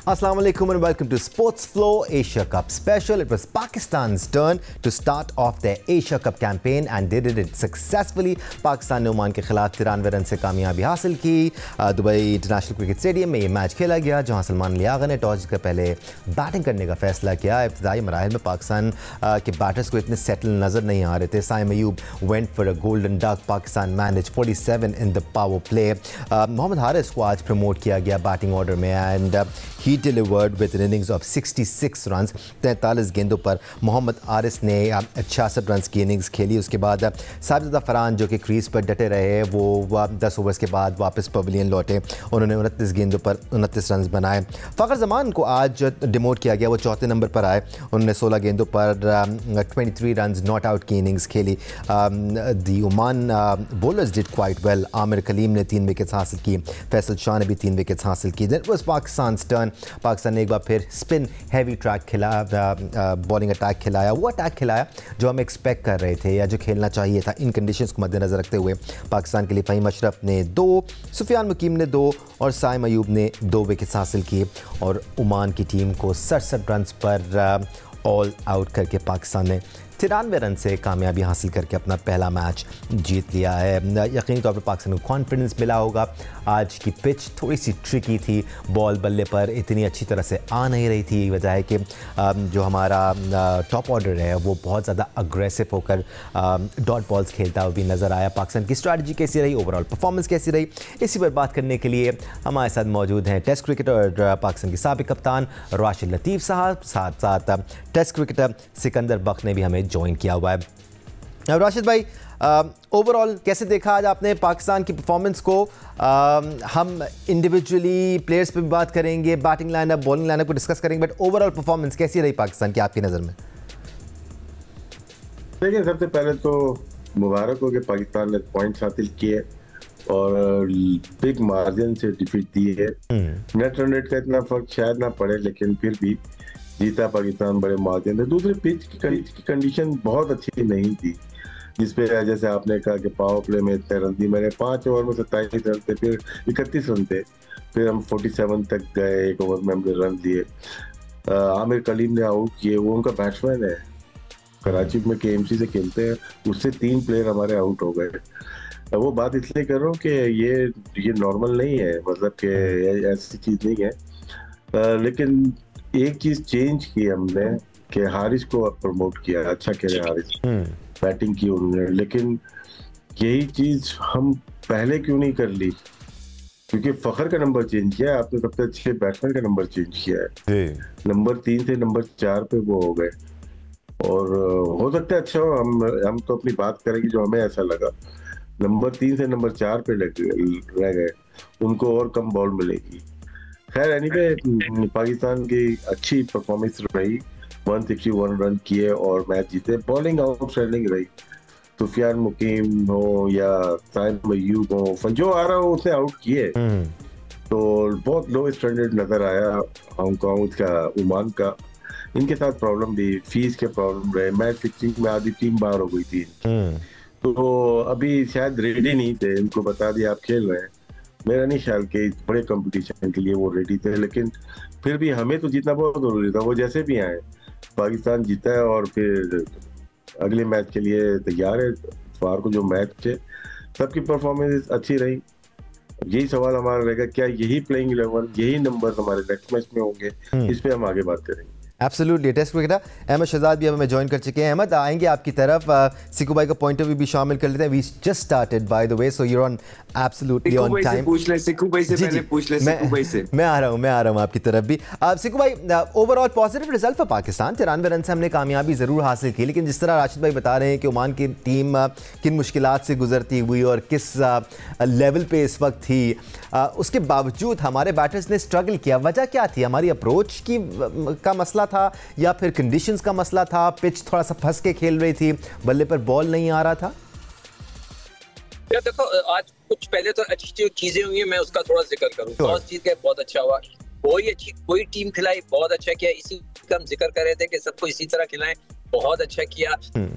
Assalamu alaikum and welcome to Sports Flow Asia Cup Special. It was Pakistan's turn to start off their Asia Cup campaign and they did it successfully. Pakistan ने Oman के खिलाफ 93 run से कामयाबी हासिल की। Dubai international cricket stadium में ये match खेला गया जहां सलमान लियागा ने टॉस जीतकर पहले बैटिंग करने का फैसला किया। इब्तिदाई मराहिल में पाकिस्तान के बैटर्स को इतने सेटल नज़र नहीं आ रहे थे। Saim Ayub went for a golden duck. Pakistan manage 47 in the power play. Mohammad Haris को आज प्रमोट किया गया बैटिंग ऑर्डर में and he delivered with an innings of 66 run. 43 गेंदों पर मोहम्मद हारिस ने 66 रन की इनिंग्स खेली। उसके बाद साजिद फरहान जो कि क्रीज पर डटे रहे वो 10 ओवर्स के बाद वापस पवेलियन लौटे। उन्होंने 29 गेंदों पर 29 रन बनाए। फ़खर जमान को आज डिमोट किया गया, वो चौथे नंबर पर आए। उन्होंने 16 गेंदों पर 23 रन नॉट आउट की इनिंग्स खेली। The Oman bowlers did quite well. Aamir Kaleem ने 3 विकेट्स हासिल की। फैसल शाह ने भी 3 विकेट्स हासिल की। That was Pakistan turn. Pakistan ने एक बार फिर स्पिन हैवी ट्रैक खिलाया, बॉलिंग अटैक खिलाया, वो अटैक खिलाया जो हम एक्सपेक्ट कर रहे थे या जो खेलना चाहिए था इन कंडीशंस को मद्देनज़र रखते हुए। पाकिस्तान के लिए फ़हीम अशरफ ने 2, सुफियान मुकीम ने 2 और साइम अयूब ने 2 विकेट्स हासिल किए और ओमान की टीम को 67 रन पर ऑल आउट करके पाकिस्तान ने 93 रन से कामयाबी हासिल करके अपना पहला मैच जीत लिया है। यकीनी तौर पर पाकिस्तान को कॉन्फिडेंस मिला होगा। आज की पिच थोड़ी सी ट्रिकी थी, बॉल बल्ले पर इतनी अच्छी तरह से आ नहीं रही थी। वजह है कि जो हमारा टॉप ऑर्डर है वो बहुत ज़्यादा अग्रेसिव होकर डॉट बॉल्स खेलता हुआ भी नज़र आया। पाकिस्तान की स्ट्रैटेजी कैसी रही, ओवरऑल परफॉर्मेंस कैसी रही, इसी पर बात करने के लिए हमारे साथ मौजूद हैं टेस्ट क्रिकेटर पाकिस्तान के साबिक कप्तान राशिद लतीफ़ साहब, साथ साथ टेस्ट क्रिकेटर सिकंदर बख्श ने भी हमें ज्वाइन किया हुआ है। राशिद भाई, ओवरऑल कैसे देखा आज आपने पाकिस्तान की परफॉर्मेंस को? हम इंडिविजुअली प्लेयर्स पे भी बात करेंगे, बैटिंग लाइनअप, बॉलिंग लाइनअप को डिस्कस करेंगे, बट ओवरऑल परफॉर्मेंस कैसी रही पाकिस्तान की आपकी नज़र में? देखिए, सबसे पहले तो मुबारक हो कि पाकिस्तान ने पॉइंट्स हासिल किए और बिग मार्जिन से डिफीट दी है। नेट रन रेट का इतना फर्क शायद ना पड़े लेकिन फिर भी जीता पाकिस्तान बड़े मार्जिन से। दूसरी पिच की कंडीशन बहुत अच्छी नहीं थी, जिसपे जैसे आपने कहा कि पावर प्ले में इतने रन दी। मैंने 5 ओवर में 27 रन थे, फिर 31 रन थे, फिर हम 47 तक गए। 1 ओवर में हमने रन दिए। आमिर कलीम ने आउट किए, वो उनका बैट्समैन है, कराची में KMC से खेलते हैं, उससे 3 प्लेयर हमारे आउट हो गए। वो बात इसलिए कर रहा हूँ कि ये नॉर्मल नहीं है, मतलब कि ऐसी चीज़ नहीं है। लेकिन एक चीज चेंज की हमने कि हारिस को प्रमोट किया, अच्छा खेले हारिस, बैटिंग की उन्होंने। लेकिन यही चीज हम पहले क्यों नहीं कर ली? क्योंकि फखर का नंबर चेंज किया है आपने, सबसे अच्छे बैट्समैन का नंबर चेंज किया है। नंबर 3 से नंबर 4 पे वो हो गए और हो सकता है अच्छा हो। हम तो अपनी बात करेंगे जो हमें ऐसा लगा। नंबर 3 से नंबर 4 पे रह गए, उनको और कम बॉल मिलेगी। खैर एनीवे, पाकिस्तान की अच्छी परफॉर्मेंस रही, 161 रन किए और मैच जीते। बॉलिंग आउटस्टैंडिंग रही, सुफियान मुकीम हो या साइम अयूब हो, जो आ रहा हो उसे आउट किए। तो बहुत लो स्टैंडर्ड नजर आया हांगकांग का, ओमान का। इनके साथ प्रॉब्लम भी, फीस के प्रॉब्लम रहे। मैच फिक्सिंग में आधी टीम बाहर हो गई थी, तो अभी शायद रेडी नहीं थे। इनको बता दिया आप खेल रहे हैं। मेरा नहीं ख्याल कि इस बड़े कंपटीशन के लिए वो रेडी थे, लेकिन फिर भी हमें तो जीतना बहुत जरूरी था। वो जैसे भी आए, पाकिस्तान जीता है और फिर अगले मैच के लिए तैयार है। इतवार को जो मैच है, सबकी परफॉर्मेंस अच्छी रही। यही सवाल हमारा रहेगा, क्या यही प्लेइंग 11, यही नंबर हमारे नेक्स्ट मैच में होंगे? इस पे हम आगे बात करेंगे। Absolutely. Test cricketer Ahmed Shehzad भी हमें ज्वाइन कर चुके हैं। अहमद, आएंगे आपकी तरफ। सिकू भाई का पॉइंट ऑफ व्यू भी शामिल कर लेते हैं। We just started by the way, so you are on absolutely on time. पूछ ले सिकू भाई से, पहले पूछ ले सिकू भाई से। मैं आ रहा हूं आपकी तरफ भी। सिकू भाई, overall positive result for Pakistan. 93 run से हमने कामयाबी ज़रूर हासिल की, लेकिन जिस तरह राशिद भाई बता रहे हैं कि ओमान की टीम किन मुश्किलात से गुजरती हुई और किस लेवल पे इस वक्त थी, उसके बावजूद हमारे बैटर्स ने स्ट्रगल किया। वजह क्या थी? हमारी अप्रोच का मसला था या फिर कंडीशंस का मसला था? पिच थोड़ा सा फंस के खेल रही थी, बल्ले पर बॉल नहीं आ रहा था? यार देखो, आज कुछ पहले तो अच्छी जो चीजें हुई हैं, मैं उसका थोड़ा जिक्र करूं। टॉस जीत के बहुत अच्छा हुआ, कोई टीम खिलाई, बहुत अच्छा किया। इसी का हम जिक्र कर रहे थे कि सबको इसी तरह खिलाएं, बहुत अच्छा किया।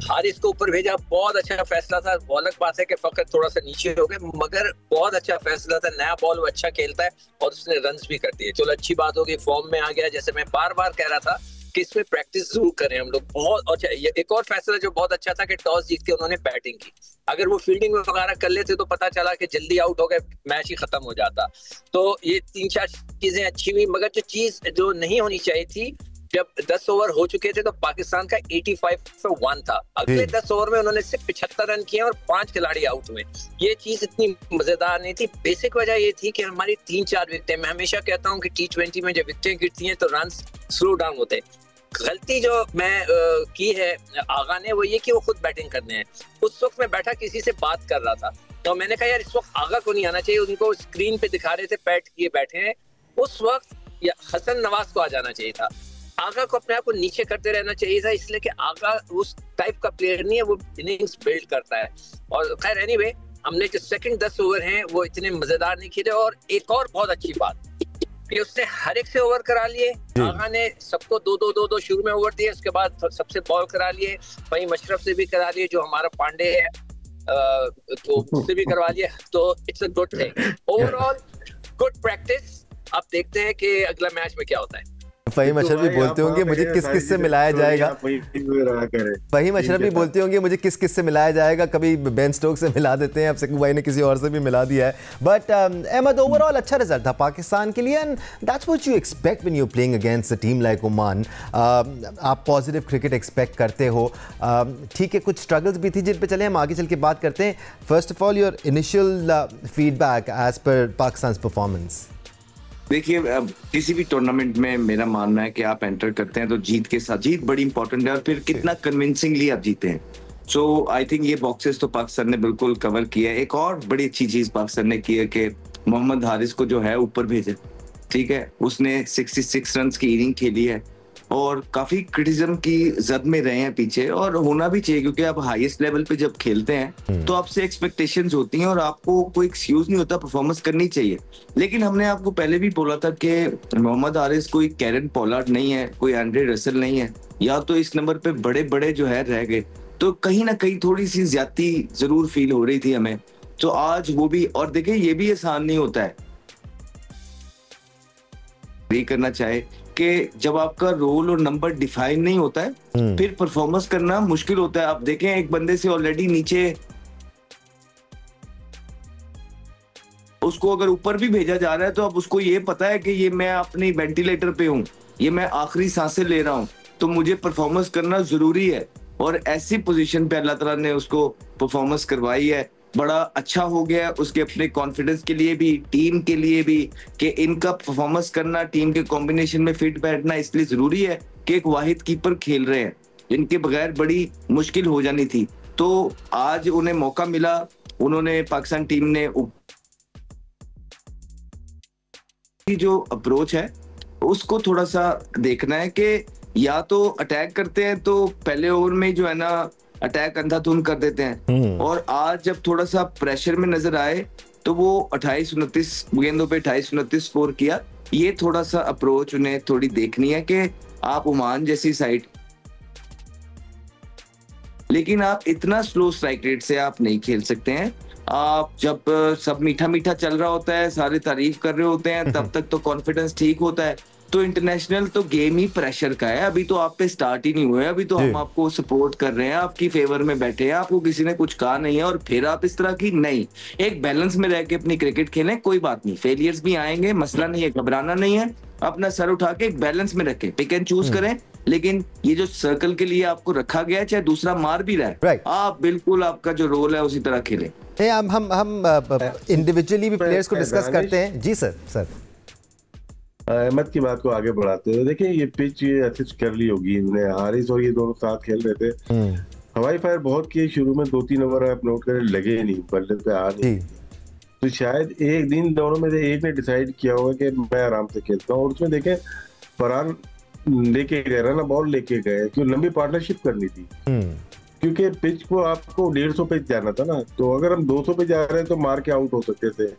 हारिस को ऊपर भेजा, बहुत अच्छा फैसला था। वो अलग बात है कि फकत थोड़ा सा नीचे हो गए, मगर बहुत अच्छा फैसला था। नया बॉल वो अच्छा खेलता है और उसने रन्स भी कर दिए। चलो अच्छी बात होगी, फॉर्म में आ गया। जैसे मैं बार बार कह रहा था कि इसमें प्रैक्टिस जरूर करें हम लोग। बहुत अच्छा। एक और फैसला जो बहुत अच्छा था कि टॉस जीत के उन्होंने बैटिंग की। अगर वो फील्डिंग वगैरह कर लेते तो पता चला कि जल्दी आउट हो गए, मैच ही खत्म हो जाता। तो ये 3-4 चीजें अच्छी हुई, मगर जो चीज जो नहीं होनी चाहिए थी, जब 10 ओवर हो चुके थे तो पाकिस्तान का 85 for 1 था। अगले 10 ओवर में उन्होंने सिर्फ 75 रन किए और 5 खिलाड़ी आउट हुए। ये चीज इतनी मजेदार नहीं थी। बेसिक वजह ये थी कि हमारी 3-4 विकेटें, मैं हमेशा कहता हूँ कि T20 में जब विकेटें गिरती हैं तो रन स्लो डाउन होते हैं। गलती जो मैं की है आगा ने, वो ये कि वो खुद बैटिंग करने हैं। उस वक्त मैं बैठा किसी से बात कर रहा था तो मैंने कहा यार इस वक्त आगा को नहीं आना चाहिए, उनको स्क्रीन पे दिखा रहे थे पैट किए बैठे हैं। उस वक्त हसन नवाज को आ जाना चाहिए था। आगा को अपने आप को नीचे करते रहना चाहिए था, इसलिए कि आगा उस टाइप का प्लेयर नहीं है, वो इनिंग्स बिल्ड करता है। और खैर एनीवे, हमने जो सेकंड 10 ओवर हैं वो इतने मजेदार नहीं खेले। और एक और बहुत अच्छी बात कि उसने हर एक से ओवर करा लिए। आगा ने सबको 2-2 शुरू में ओवर दिए, उसके बाद सबसे बॉल करा लिए। वहीं मशरफ से भी करा लिए, जो हमारा पांडे है, तो उससे भी करवा लिया। तो it's a good thing, overall good practice. अब देखते हैं कि अगला मैच में क्या होता है। फहीम अशरफ भी बोलते होंगे मुझे किस किस से मिलाया जाएगा। फहीम अशरफ भी बोलते होंगे मुझे किस किस से मिलाया जाएगा। कभी बेन स्टोक से मिला देते हैं, अब सिक्कू भाई ने किसी और से भी मिला दिया है। बट अहमद, ओवरऑल अच्छा रिजल्ट था पाकिस्तान के लिए, and that's what you expect when you playing against a team like Oman. आप पॉजिटिव क्रिकेट एक्सपेक्ट करते हो। ठीक है, कुछ स्ट्रगल्स भी थी जिन पे चले हम आगे चल के बात करते हैं। First of all your initial feedback as पर पाकिस्तान परफॉर्मेंस। देखिए, किसी भी टूर्नामेंट में मेरा मानना है कि आप एंटर करते हैं तो जीत के साथ, जीत बड़ी इंपॉर्टेंट है और फिर कितना कन्विंसिंगली आप जीते हैं। सो आई थिंक ये बॉक्सेस तो पाकिस्तान ने बिल्कुल कवर किया है। एक और बड़ी अच्छी चीज पाकिस्तान ने की है कि मोहम्मद हारिस को जो है ऊपर भेजा। ठीक है, उसने 66 रन की इनिंग खेली है और काफी क्रिटिसिज्म की जद में रहे हैं पीछे, और होना भी चाहिए क्योंकि आप हाईएस्ट लेवल पे जब खेलते हैं तो आपसे एक्सपेक्टेशंस होती हैं और आपको कोई एक्सक्यूज नहीं होता, परफॉर्मेंस करनी चाहिए। लेकिन हमने आपको पहले भी बोला था कि मोहम्मद हारिस कोई कैरन पोलार्ड नहीं है, कोई एंड्रे रसल नहीं है, या तो इस नंबर पे बड़े बड़े जो है रह गए, तो कहीं ना कहीं थोड़ी सी ज्यादती जरूर फील हो रही थी हमें। तो आज वो भी, और देखिए ये भी आसान नहीं होता है करना चाहे कि जब आपका रोल और नंबर डिफाइन नहीं होता है फिर परफॉर्मेंस करना मुश्किल होता है। आप देखें एक बंदे से ऑलरेडी नीचे, उसको अगर ऊपर भी भेजा जा रहा है तो अब उसको ये पता है कि ये मैं अपनी वेंटिलेटर पे हूँ, ये मैं आखिरी सांसें ले रहा हूँ, तो मुझे परफॉर्मेंस करना जरूरी है। और ऐसी पोजीशन पे अल्लाह ताला ने उसको परफॉर्मेंस करवाई है। बड़ा अच्छा हो गया उसके अपने कॉन्फिडेंस के लिए भी, टीम के लिए भी, कि इनका परफॉर्मेंस करना, टीम के कॉम्बिनेशन में फिट बैठना इसलिए जरूरी है कि एक वाहिद कीपर खेल रहे हैं जिनके बगैर बड़ी मुश्किल हो जानी थी। तो आज उन्हें मौका मिला, उन्होंने, पाकिस्तान टीम ने जो अप्रोच है उसको थोड़ा सा देखना है कि या तो अटैक करते हैं तो पहले ओवर में जो है ना अटैक अंधाधुंध कर देते हैं, और आज जब थोड़ा सा प्रेशर में नजर आए तो वो 28-29 गेंदों पे 28-29 स्कोर किया। ये थोड़ा सा अप्रोच उन्हें थोड़ी देखनी है कि आप ओमान जैसी साइड, लेकिन आप इतना स्लो स्ट्राइक रेट से आप नहीं खेल सकते हैं। आप जब सब मीठा मीठा चल रहा होता है, सारे तारीफ कर रहे होते हैं, तब तक तो कॉन्फिडेंस ठीक होता है। तो इंटरनेशनल तो गेम ही प्रेशर का है, अभी तो आप पे स्टार्ट ही नहीं हुए, अभी तो हम आपको सपोर्ट कर रहे हैं, आपकी फेवर में बैठे हैं, आपको किसी ने कुछ कहा नहीं है, और फिर आप इस तरह की नहीं, एक बैलेंस में रह के अपनी क्रिकेट खेलें। कोई बात नहीं, फेलियर्स भी आएंगे, मसला नहीं है, घबराना नहीं है, अपना सर उठा के एक बैलेंस में रखें, पिक एंड चूज करें। लेकिन ये जो सर्कल के लिए आपको रखा गया है, चाहे दूसरा मार भी रहा है, आप बिल्कुल आपका जो रोल है उसी तरह खेलें। हम इंडिविजुअली भी प्लेयर्स को डिस्कस करते हैं। जी सर। अहमद की बात को आगे बढ़ाते हुए, देखिए ये पिच असिस्ट कर ली होगी इन्होंने, हारिस और ये दोनों साथ खेल रहे थे, हवाई फायर बहुत किए शुरू में, 2-3 ओवर आप नोट करें लगे नहीं, बल्ले पे आ नहीं, तो शायद एक दिन दोनों में से एक ने डिसाइड किया होगा कि मैं आराम से खेलता हूँ, और उसमें देखें फरहान लेके गए, रन बॉल लेके गए, क्यों लंबी पार्टनरशिप करनी थी, क्योंकि पिच को आपको 150 पे जाना था ना, तो अगर हम 200 पे जा रहे हैं तो मार के आउट हो सकते थे।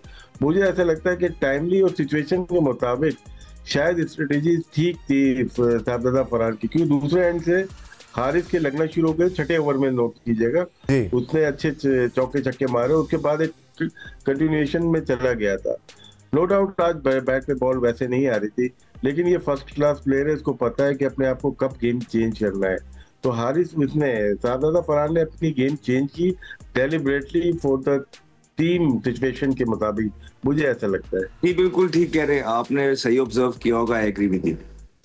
मुझे ऐसा लगता है कि टाइमली और सिचुएशन के मुताबिक शायद स्ट्रेटेजी ठीक थी साहबजादा फरहान की, क्योंकि दूसरे एंड से हारिस के लगना शुरू हो गए 6ठे ओवर में, नोट कीजिएगा, उसने अच्छे चौके छक्के मारे, उसके बाद एक कंटिन्यूएशन में चला गया था। नो डाउट आज बैट पे बॉल वैसे नहीं आ रही थी, लेकिन ये फर्स्ट क्लास प्लेयर है, इसको पता है कि अपने आप को कब गेम चेंज करना है। तो हारिस इसने शाहजादा फरहान ने अपनी गेम चेंज की deliberately for the team situation के मुताबिक, मुझे ऐसा लगता है। जी बिल्कुल ठीक कह रहे हैं आपने, सही ऑब्जर्व किया होगा, आई एग्री विद यू।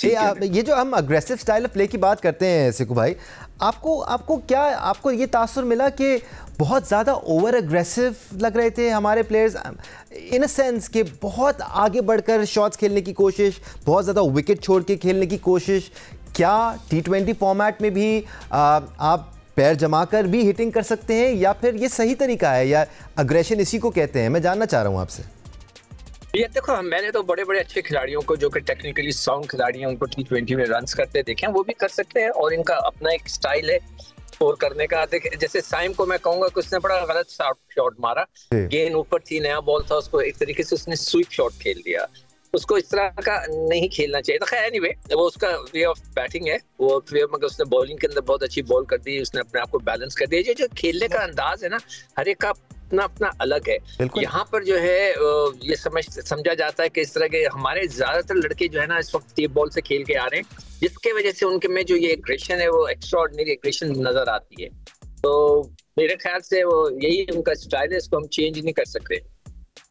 ये जो हम अग्रेसिव स्टाइल ऑफ प्ले की बात करते हैं सिकू भाई, आपको ये तासुर मिला कि बहुत ज़्यादा ओवर अग्रेसिव लग रहे थे हमारे प्लेयर्स, इन अ सेंस कि बहुत आगे बढ़कर शॉट्स खेलने की कोशिश, बहुत ज़्यादा विकेट छोड़ के खेलने की कोशिश? क्या T20 फॉर्मेट में भी आप पैर जमाकर भी हिटिंग कर सकते हैं, या फिर ये सही तरीका है, या अग्रेशन इसी को कहते हैं? मैं जानना चाह रहा हूँ आपसे। ये देखो, मैंने तो बड़े बड़े अच्छे खिलाड़ियों को जो कि टेक्निकली साउंड खिलाड़ी हैं उनको T20 में रन्स करते देखे हैं, वो भी कर सकते हैं, और इनका अपना एक स्टाइल है स्कोर करने का। जैसे साइम को मैं कहूंगा कि उसने बड़ा गलत शॉट मारा, गेंद ऊपर थी, नया बॉल था, उसको एक तरीके से उसने स्वीप शॉट खेल दिया, उसको इस तरह का नहीं खेलना चाहिए था। खैर एनीवे, वो उसका वे ऑफ बैटिंग है, वो मगर उसने बॉलिंग के अंदर बहुत अच्छी बॉल कर दी, उसने अपने आप को बैलेंस कर दिया। जो खेलने का अंदाज है ना, हर एक का अपना अपना अलग है। यहाँ पर जो है ये समझा जाता है कि इस तरह के हमारे ज्यादातर लड़के जो है ना इस वक्त टेप बॉल से खेल के आ रहे हैं, जिसके वजह से उनके में जो ये एग्रेशन है वो एक्स्ट्राऑर्डिनरी एग्रेशन नजर आती है। तो मेरे ख्याल से वो यही उनका स्टाइल है, इसको हम चेंज नहीं कर सकते।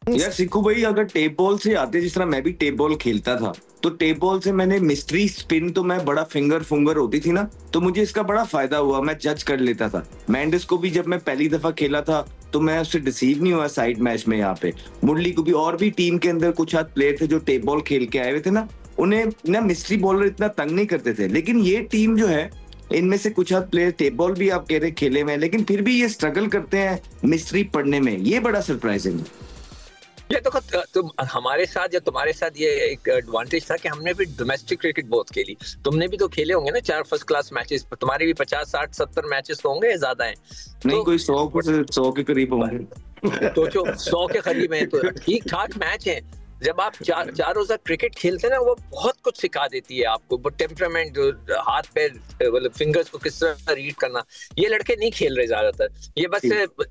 यार सिक्कू भाई, अगर टेप बॉल से आते, जिस तरह मैं भी टेप बॉल खेलता था, तो टेप बॉल से मैंने मिस्ट्री स्पिन, तो मैं बड़ा फिंगर होती थी ना, तो मुझे इसका बड़ा फायदा हुआ, मैं जज कर लेता था। मैंडिस को भी जब मैं पहली दफा खेला था तो मैं उससे डिसीव नहीं हुआ साइड मैच में। यहाँ पे मुरली को भी, और भी टीम के अंदर कुछ हाथ प्लेयर थे जो टेप बॉल खेल के आए हुए थे ना, उन्हें ना मिस्ट्री बॉलर इतना तंग नहीं करते थे। लेकिन ये टीम जो है, इनमें से कुछ हाथ प्लेयर टेप बॉल भी आप कह रहे खेले में, लेकिन फिर भी ये स्ट्रगल करते हैं मिस्ट्री पढ़ने में, ये बड़ा सरप्राइजिंग है। ये तो तुम हमारे साथ या तुम्हारे साथ ये एक एडवांटेज था कि हमने भी डोमेस्टिक क्रिकेट बहुत खेली। तुमने भी तो खेले होंगे ना 4 फर्स्ट क्लास मैचेस, तुम्हारे भी 50, 60, 70 मैचेस तो होंगे, ज्यादा हैं? नहीं, कोई 100 के करीब होंगे। तो जो 100 के करीब है तो ठीक ठाक मैच है। जब आप 4 रोजा क्रिकेट खेलते हैं ना, वो बहुत कुछ सिखा देती है आपको, वो टेम्परामेंट, हाथ पैर, मतलब फिंगर्स को किस तरह रीड करना। ये लड़के नहीं खेल रहे ज्यादातर, ये बस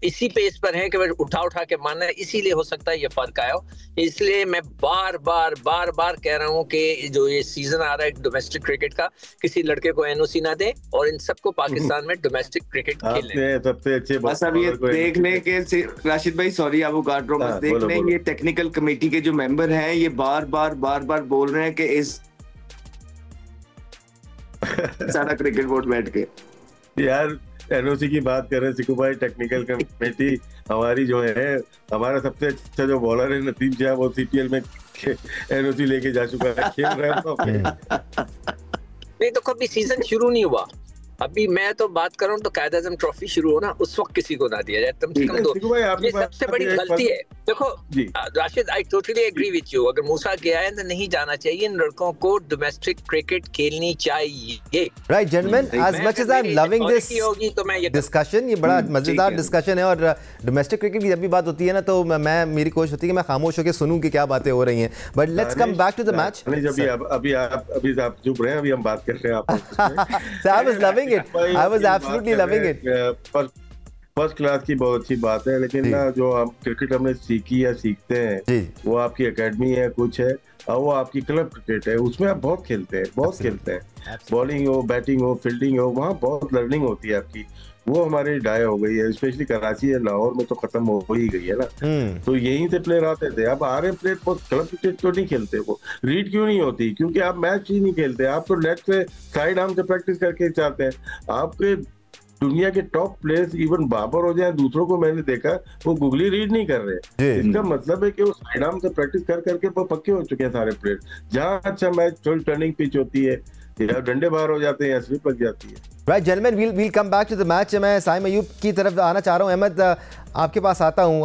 इसी पेस पर हैं कि उठा के मारना है, इसीलिए हो सकता है ये फर्क आया हो। इसलिए मैं बार बार कह रहा हूँ कि जो ये सीजन आ रहा है डोमेस्टिक क्रिकेट का, किसी लड़के को एनओसी ना दे और इन सबको पाकिस्तान में डोमेस्टिक क्रिकेट खेलने। सबसे अच्छे बस अब ये देख लें कि राशिद भाई, सॉरी आपको काट रहा हूं, देख लें ये टेक्निकल कमेटी के जो मेंबर हैं, ये बार बार बोल रहे हैं कि इस सारा क्रिकेट बोर्ड बैठ के यार एनओसी की बात कर रहे हैं सिक्कू भाई। टेक्निकल कमेटी हमारी जो है, हमारा सबसे अच्छा जो बॉलर है नसीम शाह, वो सीपीएल में एनओसी लेके जा चुका है, खेल रहा है तो नहीं तो कभी सीजन शुरू नहीं हुआ। अभी मैं तो बात कर रहा हूँ तो कायद आज़म ट्रॉफी शुरू हो ना, उस वक्त किसी को ना दिया जाए, कम से कम दो। ये सबसे बड़ी गलती है। देखो Rashid, I totally agree with you, अगर मूसा गया है तो नहीं जाना चाहिए, इन लड़कों को डोमेस्टिक क्रिकेट खेलनी चाहिए। Right gentleman, as much as I am loving this discussion, ये बड़ा मजेदार डिस्कशन है, और डोमेस्टिक क्रिकेट की जब भी बात होती है ना, तो मैं, मेरी कोशिश होती है कि मैं खामोश होकर सुनूं कि क्या बातें हो रही हैं। But let's come back to the match. अभी आप चुप रहे हैं, अभी हम बात कर रहे हैं आप। I was loving it, I was absolutely loving it. First class की बहुत अच्छी बात है, लेकिन ना जो हम क्रिकेट हमने सीखी या सीखते हैं, वो आपकी एकेडमी है कुछ है, और वो आपकी क्लब क्रिकेट है, उसमें आप बहुत खेलते हैं, बॉलिंग हो, बैटिंग हो, फील्डिंग हो, वहाँ बहुत लर्निंग होती है आपकी। वो हमारी डाय हो गई है, स्पेशली कराची या लाहौर में तो खत्म हो ही गई है ना। तो यहीं से प्लेयर आते थे, अब आ रहे प्लेयर क्लब क्रिकेट तो नहीं खेलते। वो रीड क्यों नहीं होती? क्योंकि आप मैच ही नहीं खेलते, आप तो नेट से साइड आर्म से प्रैक्टिस करके चाहते हैं। आपके दुनिया के टॉप प्लेयर्स, इवन बाबर हो जाए, दूसरों को मैंने देखा वो गूगली रीड नहीं कर रहे। इसका मतलब है कि वो साइड आर्म से प्रैक्टिस कर करके वो पक्के हो चुके हैं सारे प्लेयर। जहाँ अच्छा मैच टर्निंग पिच होती है, या डंडे बाहर हो जाते हैं या स्लिप लग जाती है। Right gentleman, we'll come back to the match. मैं साइम अयूब की तरफ आना चाह रहा हूँ। अहमद, आपके पास आता हूँ।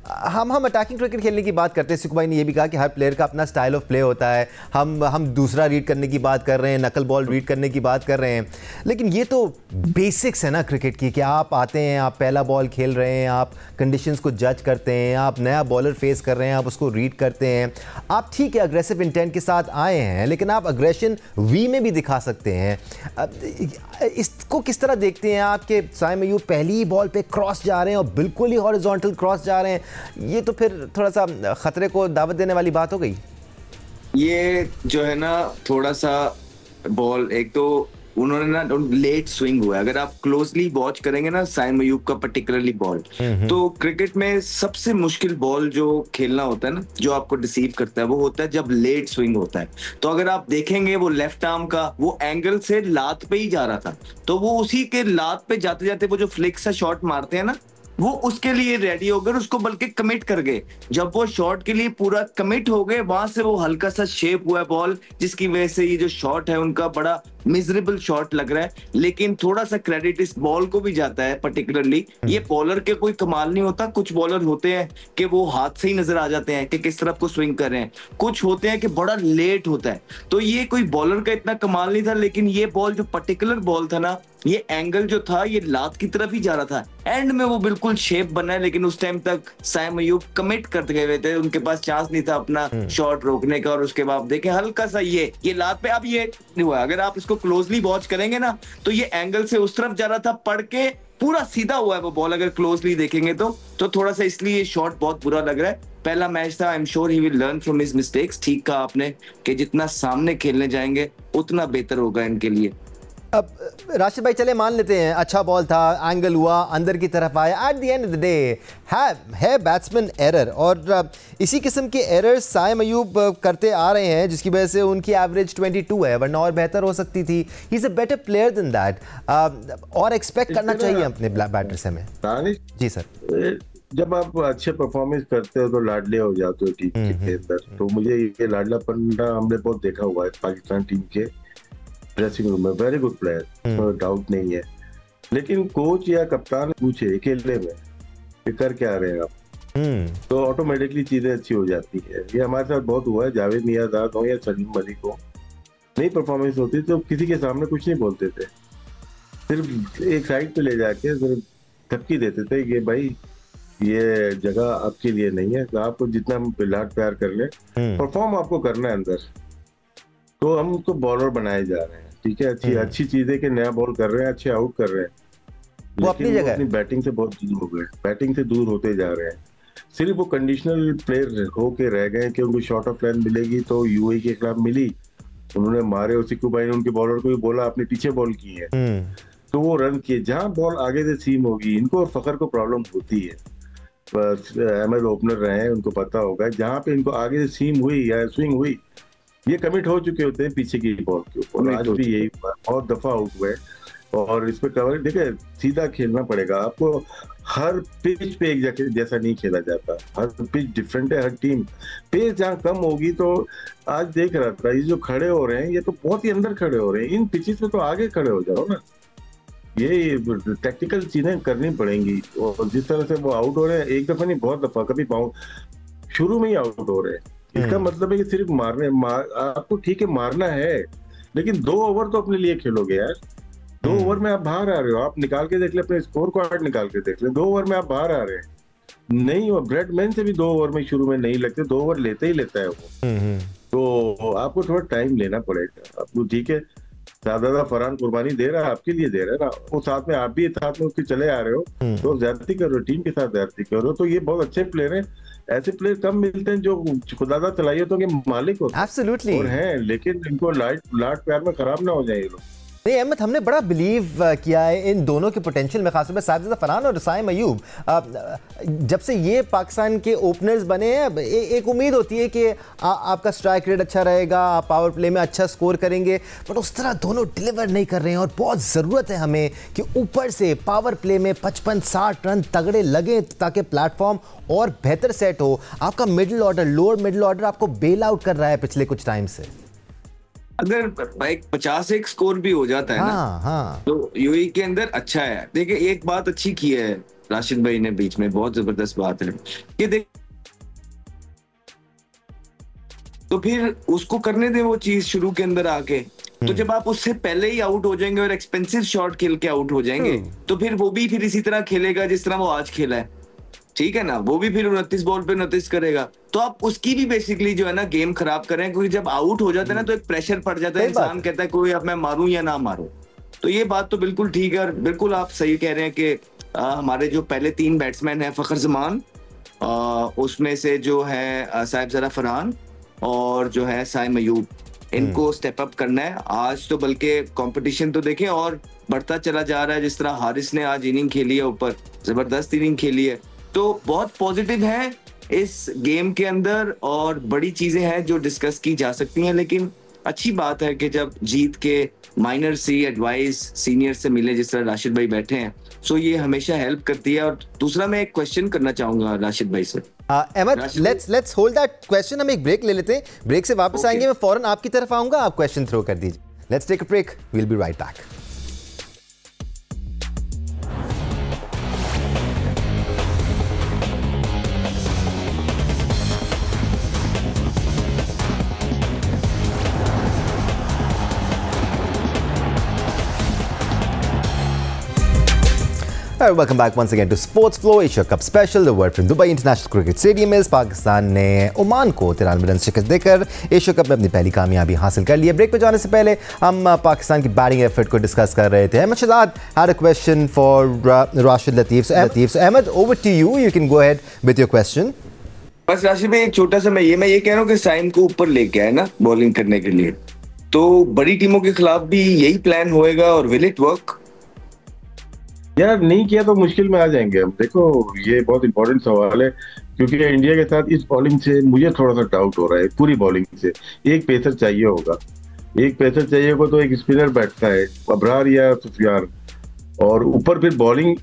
हम अटैकिंग क्रिकेट खेलने की बात करते हैं। सिकू भाई ने ये भी कहा कि हर प्लेयर का अपना स्टाइल ऑफ प्ले होता है। हम दूसरा रीड करने की बात कर रहे हैं, नकल बॉल रीड करने की बात कर रहे हैं, लेकिन ये तो बेसिक्स है ना क्रिकेट की, कि आप आते हैं, आप पहला बॉल खेल रहे हैं, आप कंडीशंस को जज करते हैं, आप नया बॉलर फेस कर रहे हैं, आप उसको रीड करते हैं। आप ठीक है अग्रेसिव इंटेंट के साथ आए हैं, लेकिन आप अग्रेशन वी में भी दिखा सकते हैं। इसको किस तरह देखते हैं आप कि साइम अय्यूब पहली ही बॉल पे क्रॉस जा रहे हैं और बिल्कुल ही हॉरिजॉन्टल क्रॉस जा रहे हैं? ये तो फिर थोड़ा सा खतरे को दावत देने वाली बात हो गई। ये जो है ना थोड़ा सा बॉल, एक तो उन्होंने ना लेट स्विंग हुआ है। अगर आप क्लोजली वॉच करेंगे ना साइम अय्यूब का पर्टिकुलरली बॉल, तो क्रिकेट में सबसे मुश्किल बॉल जो खेलना होता है ना, जो आपको डिसीव करता है, वो होता है जब लेट स्विंग होता है। तो अगर आप देखेंगे वो लेफ्ट आर्म का वो एंगल से लात पे ही जा रहा था, तो वो उसी के लात पे जाते जाते वो जो फ्लिक सा शॉट मारते हैं ना, वो उसके लिए रेडी हो गए, उसको बल्कि कमिट कर गए। जब वो शॉट के लिए पूरा कमिट हो गए, वहां से वो हल्का सा शेप हुआ है बॉल, जिसकी वजह से ये जो शॉट है उनका बड़ा मिजरेबल शॉट लग रहा है। लेकिन थोड़ा सा क्रेडिट इस बॉल को भी जाता है पर्टिकुलरली। ये बॉलर के कोई कमाल नहीं होता। कुछ बॉलर होते हैं कि वो हाथ से ही नजर आ जाते हैं कि किस तरफ को स्विंग कर रहे हैं, कुछ होते हैं कि बड़ा लेट होता है। तो ये कोई बॉलर का इतना कमाल नहीं था, लेकिन ये बॉल जो पर्टिकुलर बॉल था ना, ये एंगल जो था ये लात की तरफ ही जा रहा था। एंड में वो बिल्कुल शेप बना है, लेकिन उस टाइम तक साइम अय्यूब कमिट करते गए थे, उनके पास चांस नहीं था अपना शॉट रोकने का। और उसके बाद देखें हल्का सा ये लात पे, अब ये नहीं हुआ। अगर आप इसको क्लोजली वॉच करेंगे ना, तो ये एंगल से उस तरफ जा रहा था, पड़ के पूरा सीधा हुआ है वो बॉल, अगर क्लोजली देखेंगे तो थोड़ा सा इसलिए ये शॉट बहुत बुरा लग रहा है। पहला मैच था, I am sure he will learn from his mistakes. ठीक कहा आपने कि जितना सामने खेलने जाएंगे उतना बेहतर होगा इनके लिए। अब राशिद भाई चले मान लेते हैं अच्छा बॉल था, एंगल हुआ, अंदर की तरफ आया, at the end of the day है बैट्समैन एरर, और इसी किस्म के एरर्स साइम अय्यूब करते आ रहे हैं, जिसकी वजह से उनकी एवरेज 22 है, वरना और बेहतर हो सकती थी। He is a better player than that, और एक्सपेक्ट करना चाहिए अपने बैटर से हमें। जी सर, जब आप अच्छे परफॉर्मेंस करते हो तो लाडले हो जाते हो टीम के अंदर। तो मुझे ये लाडलापन हमने बहुत देखा हुआ है पाकिस्तान टीम के ड्रेसिंग रूम में। वेरी गुड प्लेयर, डाउट नहीं है, लेकिन कोच या कप्तान पूछे अकेले में कि कर क्या रहे हैं आप, तो ऑटोमेटिकली चीजें अच्छी हो जाती है। ये हमारे साथ बहुत हुआ है। जावेद मियाँदाद हो या सलीम मलिक हो, नई परफॉर्मेंस होती तो किसी के सामने कुछ नहीं बोलते थे, सिर्फ एक साइड पे ले जाके सिर्फ धमकी देते थे कि भाई ये जगह आपके लिए नहीं है, तो आपको जितना लाड प्यार कर ले, परफॉर्म आपको करना है अंदर। तो हम उसको बॉलर बनाए जा रहे हैं, ठीक है, अच्छी चीजें कि नया बॉल कर रहे हैं, अच्छे आउट कर रहे हैं, लेकिन वो अपनी बैटिंग से बहुत दूर हो गए, बैटिंग से दूर होते जा रहे हैं। सिर्फ वो कंडीशनल प्लेयर होके रह गए कि उनको शॉर्ट ऑफ लाइन मिलेगी, तो यूएई के खिलाफ मिली, उन्होंने मारे, और सिक्कू भाई ने उनके बॉलर को भी बोला आपने पीछे बॉल की है, तो वो रन किए। जहां बॉल आगे से सीम होगी, इनको और फखर को प्रॉब्लम होती है, बस अहमद ओपनर रहे हैं, उनको पता होगा जहां पे इनको आगे से सीम हुई या स्विंग हुई, ये कमिट हो चुके होते हैं पीछे की बॉल के ऊपर। आज भी यही बहुत दफा आउट हुए, और इस पे कवर देखिए सीधा खेलना पड़ेगा आपको। हर पिच पे एक जैसा नहीं खेला जाता, हर पिच डिफरेंट है, हर टीम पेस जहाँ कम होगी। तो आज देख रहा था, ये जो खड़े हो रहे हैं ये तो बहुत ही अंदर खड़े हो रहे हैं, इन पिचेस पे तो आगे खड़े हो जाओ ना। ये टेक्निकल चीजें करनी पड़ेंगी। और जिस तरह से वो आउट हो रहे हैं, एक दफा नहीं बहुत दफा, कभी शुरू में ही आउट हो रहे हैं, इसका मतलब है कि सिर्फ आपको ठीक है मारना है, लेकिन 2 ओवर तो अपने लिए खेलोगे यार। 2 ओवर में आप बाहर आ रहे हो, आप निकाल के देख ले, अपने स्कोर कार्ड निकाल के देख ले, 2 ओवर में आप बाहर आ रहे हैं। नहीं, और ब्रेडमैन से भी 2 ओवर में शुरू में नहीं लगते, 2 ओवर लेते ही लेता है वो। तो आपको थोड़ा टाइम लेना पड़ेगा आपको, ठीक है। दादा फरहान कुर्बानी दे रहा है, आपके लिए दे रहा है ना, वो साथ में आप भी साथ में उसके चले आ रहे हो, तो ज्यादती कर रहे हो, टीम के साथ ज्यादती कर रहे हो। तो ये बहुत अच्छे प्लेयर हैं, ऐसे प्लेयर कम मिलते हैं जो खुदादा सलाहियतों के मालिक होते हैं। Absolutely. और हैं, लेकिन इनको लाड प्यार में खराब ना हो जाए ये लोग। नहीं अहमद, हमने बड़ा बिलीव किया है इन दोनों के पोटेंशियल में, खासतौर पर साजिद फरहान और साइम अय्यूब। जब से ये पाकिस्तान के ओपनर्स बने हैं, एक उम्मीद होती है कि आपका स्ट्राइक रेट अच्छा रहेगा, आप पावर प्ले में अच्छा स्कोर करेंगे, बट उस तरह दोनों डिलीवर नहीं कर रहे हैं। और बहुत ज़रूरत है हमें कि ऊपर से पावर प्ले में 55-60 रन तगड़े लगे, ताकि प्लेटफॉर्म और बेहतर सेट हो। आपका middle order, lower middle order आपको बेल आउट कर रहा है पिछले कुछ टाइम से। अगर भाई 51 स्कोर भी हो जाता है ना, तो यूएई के अंदर अच्छा है। देखिए एक बात अच्छी की है राशिद भाई ने बीच में, बहुत जबरदस्त बात है कि देख, तो फिर उसको करने दे वो चीज शुरू के अंदर आके। तो जब आप उससे पहले ही आउट हो जाएंगे और एक्सपेंसिव शॉट खेल के आउट हो जाएंगे, तो फिर वो भी फिर इसी तरह खेलेगा जिस तरह वो आज खेला है, ठीक है ना। वो भी फिर 29 बॉल पे 29 करेगा, तो आप उसकी भी बेसिकली जो है ना गेम खराब करें, क्योंकि जब आउट हो जाता है ना तो एक प्रेशर पड़ जाता है, इंसान कहता है कोई अब मैं मारूं या ना मारूं। तो ये बात तो बिल्कुल ठीक है, और बिल्कुल आप सही कह रहे हैं कि हमारे जो पहले 3 बैट्समैन हैं, फखर जमान, उसमें से जो है साहिबजादा फरहान और जो है साइम अयूब, इनको स्टेप अप करना है आज। तो बल्कि कंपटीशन तो देखें और बढ़ता चला जा रहा है, जिस तरह हारिस ने आज इनिंग खेली है, ऊपर जबरदस्त इनिंग खेली है, तो बहुत पॉजिटिव है इस गेम के अंदर, और बड़ी चीजें हैं जो डिस्कस की जा सकती हैं। लेकिन अच्छी बात है कि जब जीत के माइनर सी एडवाइस सीनियर से मिले, जिस तरह राशिद भाई बैठे हैं, सो ये हमेशा हेल्प करती है। और दूसरा मैं एक क्वेश्चन करना चाहूंगा राशिद भाई से। Ahmed, let's hold that question, हम एक ब्रेक ले लेते हैं, ब्रेक से वापस आएंगे, मैं फौरन आपकी तरफ आऊंगा, आप क्वेश्चन थ्रो कर दीजिए। Let's take a break, we will be right back. Welcome back once again to Sports Flow Asia Cup Special. The word from Dubai International Cricket Stadium is Pakistan ने ओमान को 93 रन शिकस्त देकर Asia cup में अपनी पहली कामयाबी हासिल कर ली है। ब्रेक पे जाने से पहले हम पाकिस्तान की बैटिंग एफर्ट को डिस्कस कर रहे थे। Ahmad Shahzad had a question for Rashid Latif. So Ahmed, over to you. You can go ahead with your question. बस राशिद भाई एक छोटा सा मैं ये कह रहा हूँ कि साइम को ऊपर लेके आए ना बॉलिंग करने के लिए, तो बड़ी टीमों के खिलाफ भी यही प्लान होएगा और विल इट वर्क? यार नहीं किया तो मुश्किल में आ जाएंगे हम। देखो ये बहुत इंपॉर्टेंट सवाल है, क्योंकि इंडिया के साथ इस बॉलिंग से मुझे थोड़ा सा डाउट हो रहा है। पूरी बॉलिंग से एक पेसर चाहिए होगा, एक पेसर चाहिए होगा, तो एक स्पिनर बैठता है, अबरार या सुफियान, और ऊपर फिर बॉलिंग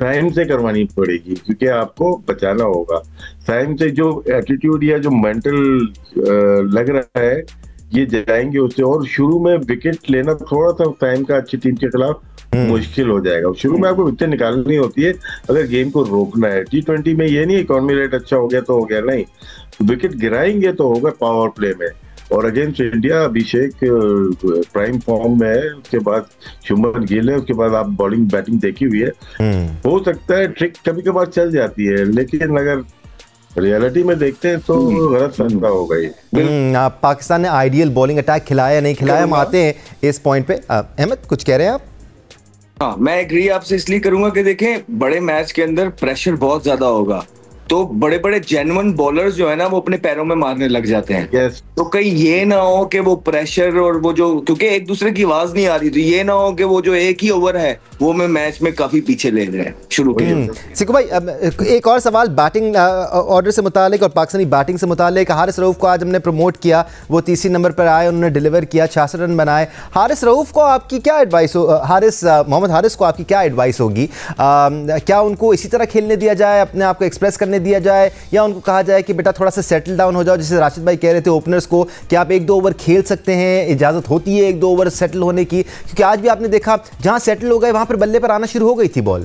साइम से करवानी पड़ेगी, क्योंकि आपको बचाना होगा। साइम से जो एटीट्यूड या जो मेंटल लग रहा है ये जाएंगे उससे, और शुरू में विकेट लेना थोड़ा सा साइम का अच्छी टीम के खिलाफ मुश्किल हो जाएगा। शुरू में आपको विकेट निकालनी होती है अगर गेम को रोकना है। T20 में ये नहीं इकोनॉमी रेट अच्छा हो गया तो हो गया, नहीं, विकेट गिराएंगे तो होगा पावर प्ले में। और अगेंस्ट इंडिया अभिषेक प्राइम फॉर्म में है, उसके बाद शुभमन गिल है, उसके बाद आप बॉलिंग बैटिंग देखी हुई है। हो सकता है ट्रिक कभी कभार चल जाती है, लेकिन अगर रियलिटी में देखते हैं तो गलत फैसला होगा ये। पाकिस्तान ने आइडियल बॉलिंग अटैक खिलाया नहीं खिलाया, हम आते हैं इस पॉइंट पे। अहमद कुछ कह रहे हैं आप? हाँ, मैं एग्री आपसे इसलिए करूंगा कि देखें बड़े मैच के अंदर प्रेशर बहुत ज्यादा होगा, तो बड़े बड़े जेन्युइन बॉलर्स जो है ना वो अपने पैरों में मारने लग जाते हैं। yes. तो कहीं ये ना हो कि वो प्रेशर और वो जो, क्योंकि एक दूसरे की आवाज नहीं आ रही, तो ये ना हो कि वो जो एक ही ओवर है वो मैं मैच में काफी पीछे ले रहे हैं शुरू के। सिक्कू भाई, एक और सवाल बैटिंग ऑर्डर से मुतालिक और पाकिस्तानी बैटिंग से मुतालिक। हारिस रऊफ को आज हमने प्रमोट किया, वो तीसरी नंबर पर आए, उन्होंने डिलीवर किया, 66 रन बनाए। हारिस रऊफ को आपकी क्या एडवाइस हो, मोहम्मद हारिस को आपकी क्या एडवाइस होगी? क्या उनको इसी तरह खेलने दिया जाए, अपने आप को एक्सप्रेस करने दिया जाए, या उनको कहा जाए कि बेटा थोड़ा सा सेटल डाउन हो जाओ, जैसे राशिद भाई कह रहे थे ओपनर्स को कि आप 1-2 ओवर खेल सकते हैं, इजाज़त होती है 1-2 ओवर सेटल होने की, क्योंकि आज भी आपने देखा जहां सेटल हो गए वहां पर बल्ले पर आना शुरू हो गई थी बॉल।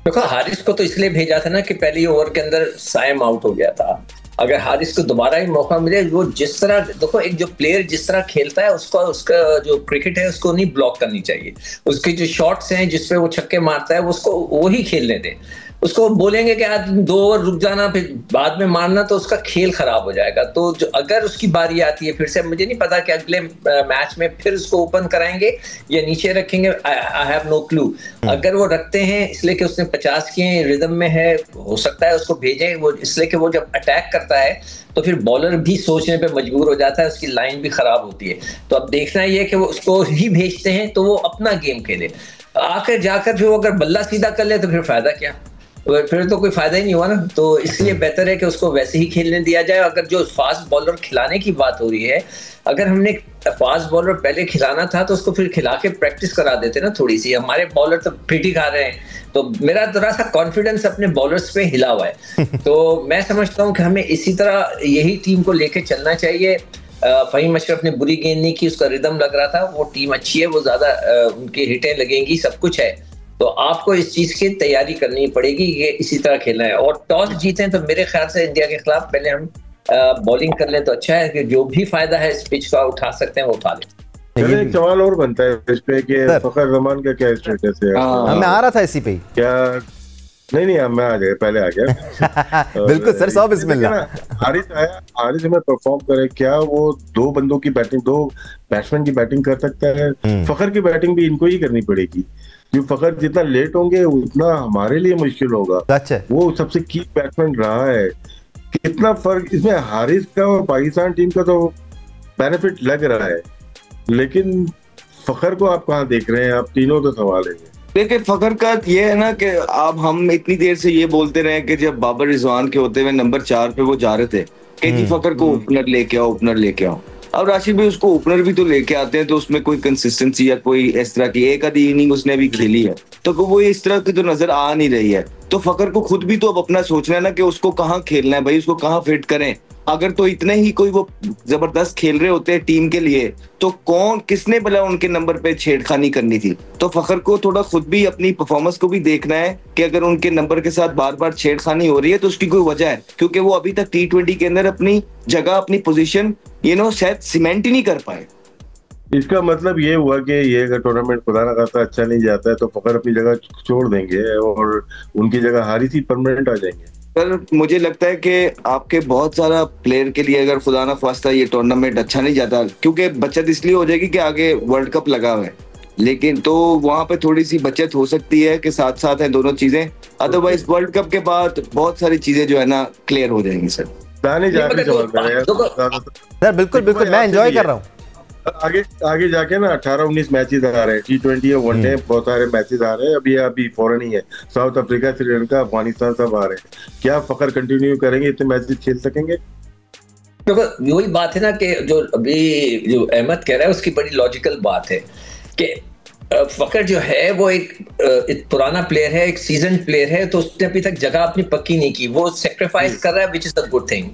देखो हारिस को तो इसलिए भेजा था ना कि पहले ओवर के अंदर साइम आउट हो गया था। अगर हारिस को दोबारा ही मौका मिले, वो जिस तरह, देखो एक जो प्लेयर जिस तरह खेलता है उसका जो क्रिकेट है उसको नहीं ब्लॉक करनी चाहिए। उसके जो शॉट्स हैं जिसपे वो छक्के मारता है उसको वही खेलने दे। उसको बोलेंगे कि आज 2 ओवर रुक जाना फिर बाद में मारना, तो उसका खेल खराब हो जाएगा। तो जो अगर उसकी बारी आती है फिर से, मुझे नहीं पता कि अगले मैच में फिर उसको ओपन कराएंगे या नीचे रखेंगे, आई हैव नो क्लू। अगर वो रखते हैं इसलिए कि उसने 50 किए, रिदम में है, हो सकता है उसको भेजें, वो इसलिए कि वो जब अटैक करता है तो फिर बॉलर भी सोचने पे मजबूर हो जाता है, उसकी लाइन भी खराब होती है। तो अब देखना ये कि वो उसको ही भेजते हैं तो वो अपना गेम खेले, आकर जाकर फिर वो अगर बल्ला सीधा कर ले तो फिर फायदा क्या, फिर तो कोई फायदा ही नहीं हुआ ना। तो इसलिए बेहतर है कि उसको वैसे ही खेलने दिया जाए। अगर जो फास्ट बॉलर खिलाने की बात हो रही है, अगर हमने फास्ट बॉलर पहले खिलाना था तो उसको फिर खिला के प्रैक्टिस करा देते ना थोड़ी सी। हमारे बॉलर तो फिट ही खा रहे हैं, तो मेरा थोड़ा सा कॉन्फिडेंस अपने बॉलर्स पे हिला हुआ है। तो मैं समझता हूँ कि हमें इसी तरह यही टीम को लेके चलना चाहिए। फहीम अशरफ ने बुरी गेंद नहीं की, उसका रिदम लग रहा था, वो टीम अच्छी है, वो ज्यादा उनकी हिटें लगेंगी, सब कुछ है, तो आपको इस चीज की तैयारी करनी पड़ेगी, ये इसी तरह खेलना है। और टॉस जीते तो मेरे ख्याल से इंडिया के खिलाफ पहले हम बॉलिंग कर लें तो अच्छा है, कि जो भी फायदा है इस पिच का उठा सकते हैं वो उठा लें। चलिए एक सवाल और बनता है इस पे कि फखर जमान का क्या स्टेटस है? मैं आ रहा था इसी पे क्या नहीं मैं आ गया, पहले आ गया। बिल्कुल सर, 100 बिस्मिल्लाह। हारिस आया, हारिस में परफॉर्म करे, क्या वो दो बंदों की बैटिंग, दो बैट्समैन की बैटिंग कर सकता है? फखर की बैटिंग भी इनको ही करनी पड़ेगी, क्योंकि फखर जितना लेट होंगे उतना हमारे लिए मुश्किल होगा। वो सबसे की बैट्समैन रहा है। कितना फर्क इसमें हारिस का और पाकिस्तान टीम का तो बेनिफिट लग रहा है, लेकिन फखर को आप कहाँ देख रहे हैं? आप तीनों तो सवाल है। देखिए फखर का ये है ना कि अब हम इतनी देर से ये बोलते रहे कि जब बाबर रिजवान के होते हुए नंबर 4 पे वो जा रहे थे कि जी फखर को ओपनर लेके आओ, ओपनर लेके आओ। अब राशिद भाई उसको ओपनर भी तो लेके आते हैं, तो उसमें कोई कंसिस्टेंसी या कोई इस तरह की एक आधी इनिंग उसने अभी खेली है, तो वो इस तरह की तो नजर आ नहीं रही है। तो फखर को खुद भी तो अब अपना सोचना है ना कि उसको कहाँ खेलना है भाई, उसको कहाँ फिट करें। अगर तो इतने ही कोई वो जबरदस्त खेल रहे होते हैं टीम के लिए, तो कौन किसने भला उनके नंबर पे छेड़खानी करनी थी? तो फखर को थोड़ा खुद भी अपनी परफॉर्मेंस को भी देखना है कि अगर उनके नंबर के साथ बार बार छेड़खानी हो रही है तो उसकी कोई वजह है, क्योंकि वो अभी तक T20 के अंदर अपनी जगह, अपनी पोजीशन शायद सीमेंट ही नहीं कर पाए। इसका मतलब ये हुआ कि ये अगर टूर्नामेंट खुदा ना खास्ता अच्छा नहीं जाता है तो फखर अपनी जगह छोड़ देंगे और उनकी जगह हारिस ही परमानेंट आ जाएंगे। सर मुझे लगता है कि आपके बहुत सारा प्लेयर के लिए अगर खुदा ना ख्वास्ता ये टूर्नामेंट अच्छा नहीं जाता, क्योंकि बचत इसलिए हो जाएगी कि आगे वर्ल्ड कप लगा हुआ है, लेकिन तो वहां पे थोड़ी सी बचत हो सकती है कि साथ साथ है दोनों चीजें। अदरवाइज वर्ल्ड कप के बाद बहुत सारी चीजें जो है ना क्लियर हो जाएंगी। सर सर बिल्कुल बिल्कुल, मैं एंजॉय कर रहा हूँ। आगे जाके ना 18-19 मैचेस आ रहे हैं, T20 और वनडे बहुत सारे मैचेस आ रहे हैं। अभी फॉरेन ही है, साउथ अफ्रीका, श्रीलंका, अफगानिस्तान सब आ रहे हैं। क्या फखर कंटिन्यू करेंगे, इतने मैचेस खेल सकेंगे? तो वही बात है ना कि जो अभी जो अहमद कह रहा है उसकी बड़ी लॉजिकल बात है कि फखर जो है वो एक पुराना प्लेयर है, एक सीजन प्लेयर है, तो उसने अभी तक जगह अपनी पक्की नहीं की। वो सेक्रीफाइस कर रहा है, which is a good thing.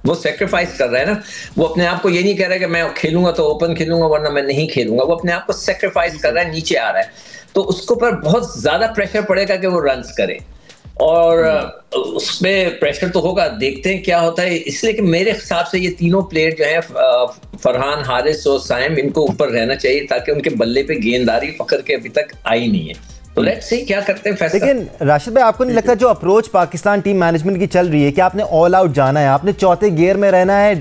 वो सेक्रीफाइस कर रहा है ना, वो अपने आप को ये नहीं कह रहा है कि मैं खेलूंगा तो ओपन खेलूंगा वरना मैं नहीं खेलूंगा। वो अपने आप को सेक्रीफाइस कर रहा है, नीचे आ रहा है, तो उसके ऊपर बहुत ज्यादा प्रेशर पड़ेगा कि वो रन्स करे, और उसमें प्रेशर तो होगा। देखते हैं क्या होता है। इसलिए कि मेरे हिसाब से ये तीनों प्लेयर जो है, फरहान, हारिस और साइम, इनको ऊपर रहना चाहिए ताकि उनके बल्ले पे गेंददारी फखर के अभी तक आई नहीं है। तो लेट्स सी क्या करते हैं फैसला। लेकिन राशिद भाई, आपको नहीं लगता जो अप्रोच पाकिस्तान टीम मैनेजमेंट की चल रही है कि आपने ऑल आउट जाना है, आपने चौथे गियर में रहना है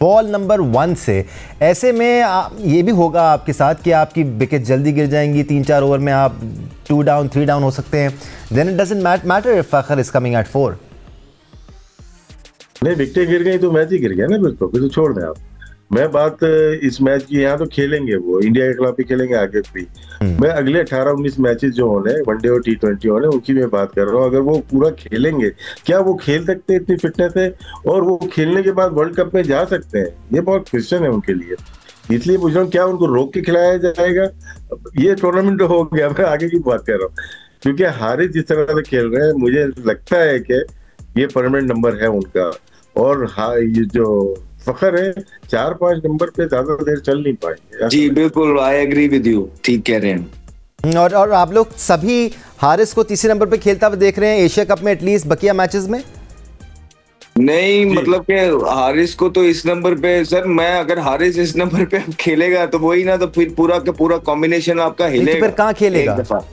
बॉल नंबर 1 से, ऐसे में ये भी होगा आपके साथ कि आपकी विकेट जल्दी गिर जाएंगी, 3-4 ओवर में आप 2 डाउन 3 डाउन हो सकते हैं। Then it doesn't matter if Fakhar is coming at 4। नहीं, विकेट गिर गई तो मैच ही गिर गया ना, फिर तो छोड़ दें आप। मैं बात इस मैच की, यहाँ तो खेलेंगे वो इंडिया के खिलाफ ही खेलेंगे आगे भी। मैं अगले 18-19 मैचेस जो होने, वनडे और T20 होने, उनकी मैं बात कर रहा हूँ। अगर वो पूरा खेलेंगे, क्या वो खेल सकते हैं? इतनी फिटनेस है, और वो खेलने के बाद वर्ल्ड कप में जा सकते हैं? ये बहुत क्वेश्चन है उनके लिए, इसलिए पूछ रहा हूँ क्या उनको रोक के खिलाया जाएगा? ये टूर्नामेंट हो गया, मैं आगे की बात कर रहा हूँ, क्योंकि हारिस जिस तरह से खेल रहे हैं मुझे लगता है कि ये परमानेंट नंबर है उनका। और ये जो फखर है 4-5 नंबर पे ज्यादा देर चल नहीं पाएंगे। जी बिल्कुल, आई एग्री विद यू, ठीक कह रहे हैं। और आप लोग सभी हारिस को तीसरे नंबर पे खेलता हुआ देख रहे हैं एशिया कप में, एटलीस्ट बकिया मैचेस में? नहीं, मतलब कि हारिस को तो इस नंबर पे, सर मैं अगर हारिस इस नंबर पे खेलेगा तो वही ना, तो फिर पूरा का पूरा कॉम्बिनेशन आपका हिलेगा। तो फिर कहाँ खेलेगा?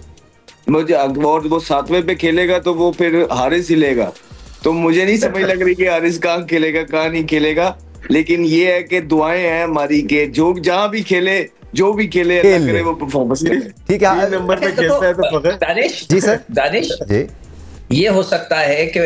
मुझे, और वो 7वें पे खेलेगा तो वो फिर हारिस हिलेगा। तो मुझे नहीं समझ लग रही कि हारिस कहाँ खेलेगा कहाँ नहीं खेलेगा, लेकिन ये है कि दुआएं हैं हमारी के जो जहां भी खेले, जो भी खेले, अल्लाह करे वो परफॉर्मेंस करे। ठीक है, नंबर पे खेलता है तो फखर। दानिश जी सर, दानिश जी, ये हो सकता है कि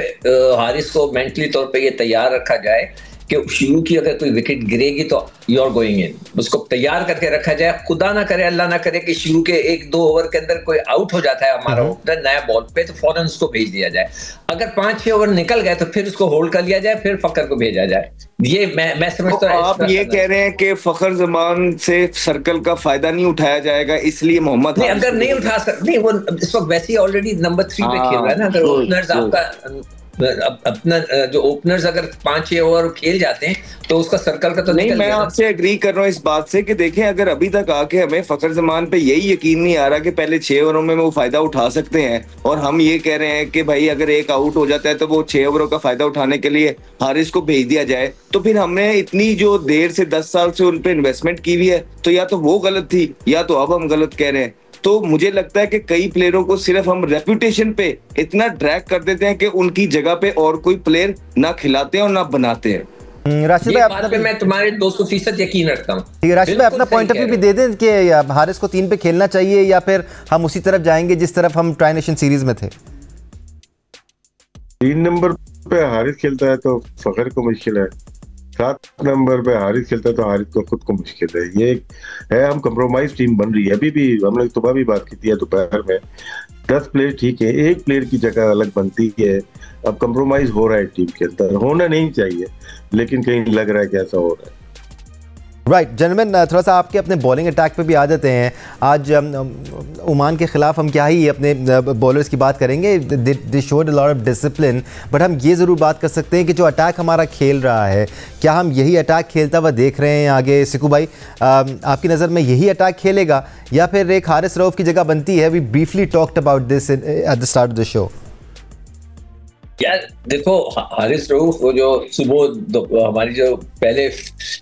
हारिस को मेंटली तौर पे ये तैयार रखा जाए कि शुरू की अगर कोई विकेट गिरेगी तो यू आर गोइंग इन, उसको तैयार करके रखा जाए। खुदा ना करे, अल्लाह ना करे कि शुरू के 1-2 ओवर के अंदर कोई आउट हो जाता है हमारा ओपनर नया बॉल पे, तो फौरन उसको भेज दिया जाए। अगर 5-6 ओवर निकल गए तो फिर उसको होल्ड कर लिया जाए, फिर फखर को भेजा जाए। ये मैं समझता हूँ। आप ये कह रहे हैं कि फखर जमान से सर्कल का फायदा नहीं उठाया जाएगा, इसलिए मोहम्मद नहीं, अगर नहीं उठा सकते, नहीं, वो इस वक्त वैसे ही ऑलरेडी नंबर 3 पे खेल रहा है ना। अगर ओपनर्स आपका अपना जो ओपनर्स अगर 5-6 ओवर खेल जाते हैं तो उसका सर्कल का तो नहीं, मैं आपसे एग्री कर रहा हूँ इस बात से कि देखें, अगर अभी तक आके हमें फखर जमान पे यही यकीन नहीं आ रहा कि पहले 6 ओवरों में वो फायदा उठा सकते हैं, और हम ये कह रहे हैं कि भाई अगर एक आउट हो जाता है तो वो 6 ओवरों का फायदा उठाने के लिए हारिस को भेज दिया जाए, तो फिर हमने इतनी जो देर से 10 साल से उन पे इन्वेस्टमेंट की हुई है, तो या तो वो गलत थी या तो अब हम गलत कह रहे हैं। तो मुझे लगता है कि कई प्लेयरों को सिर्फ हम रेपुटेशन पे इतना ड्रैग कर देते हैं कि उनकी जगह पे और कोई प्लेयर ना खिलाते हैं और ना बनाते हैं। राशिद भाई, बात पे मैं तुम्हारे 200% यकीन रखता हूँ। ठीक है राशिद भाई, अपना पॉइंट ऑफ व्यू भी दे दें कि हारिस को 3 पे खेलना चाहिए या फिर हम उसी तरफ जाएंगे जिस तरफ हम ट्राई नेशन सीरीज में थे। 3 नंबर पे हारिस खेलता है तो फखर को मुश्किल है, 7 नंबर पे हारिस खेलता है तो हारिस को खुद को मुश्किल है। ये है, हम कंप्रोमाइज टीम बन रही है। अभी भी हम लोग सुबह भी बात की थी दोपहर में, 10 प्लेयर ठीक है, एक प्लेयर की जगह अलग बनती है। अब कंप्रोमाइज हो रहा है टीम के अंदर, होना नहीं चाहिए लेकिन कहीं लग रहा है कि ऐसा हो रहा है। राइट जेंटलमैन, थोड़ा सा आपके अपने बॉलिंग अटैक पे भी आ जाते हैं। आज ओमान के ख़िलाफ़ हम क्या ही अपने बॉलर्स की बात करेंगे, they showed a lot of discipline, but हम ये ज़रूर बात कर सकते हैं कि जो अटैक हमारा खेल रहा है, क्या हम यही अटैक खेलता हुआ देख रहे हैं आगे? सिकू भाई, आपकी नज़र में यही अटैक खेलेगा या फिर एक हारिस रऊफ की जगह बनती है? We briefly talked about this at the start of the show. यार देखो, हारिस रऊफ वो जो सुबह हमारी जो पहले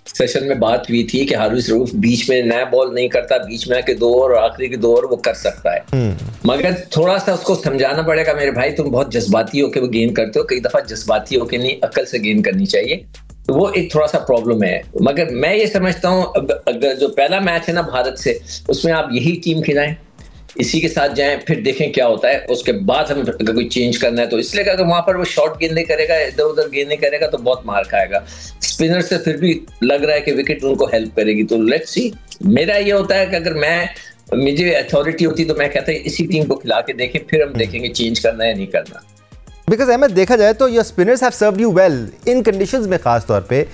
सेशन में बात हुई थी कि हारिस रऊफ बीच में नया बॉल नहीं करता, बीच में आके 2 ओवर और आखिरी के 2 ओवर वो कर सकता है, मगर थोड़ा सा उसको समझाना पड़ेगा, मेरे भाई तुम बहुत जज्बाती होके वो गेंद करते हो, कई दफा जज्बाती होके नहीं, अक्ल से गेंद करनी चाहिए। तो वो एक थोड़ा सा प्रॉब्लम है। मगर मैं ये समझता हूँ अगर जो पहला मैच है ना भारत से, उसमें आप यही टीम खिलाएं, इसी के साथ जाएं, फिर देखें क्या होता है, उसके बाद हम अगर कोई चेंज करना है तो इसलिए अगर वहां पर वो शॉर्ट गेंद नहीं करेगा, इधर उधर गेंद नहीं करेगा तो बहुत मार खाएगा। स्पिनर से फिर भी लग रहा है कि विकेट उनको हेल्प करेगी, तो लेट्स सी। मेरा ये होता है कि अगर मुझे अथॉरिटी होती तो मैं कहता इसी टीम को खिला के देखें, फिर हम देखेंगे चेंज करना है या नहीं करना। बिकॉज अहमद, देखा जाए तो your spinners have served you well in conditions में, खास तौर पे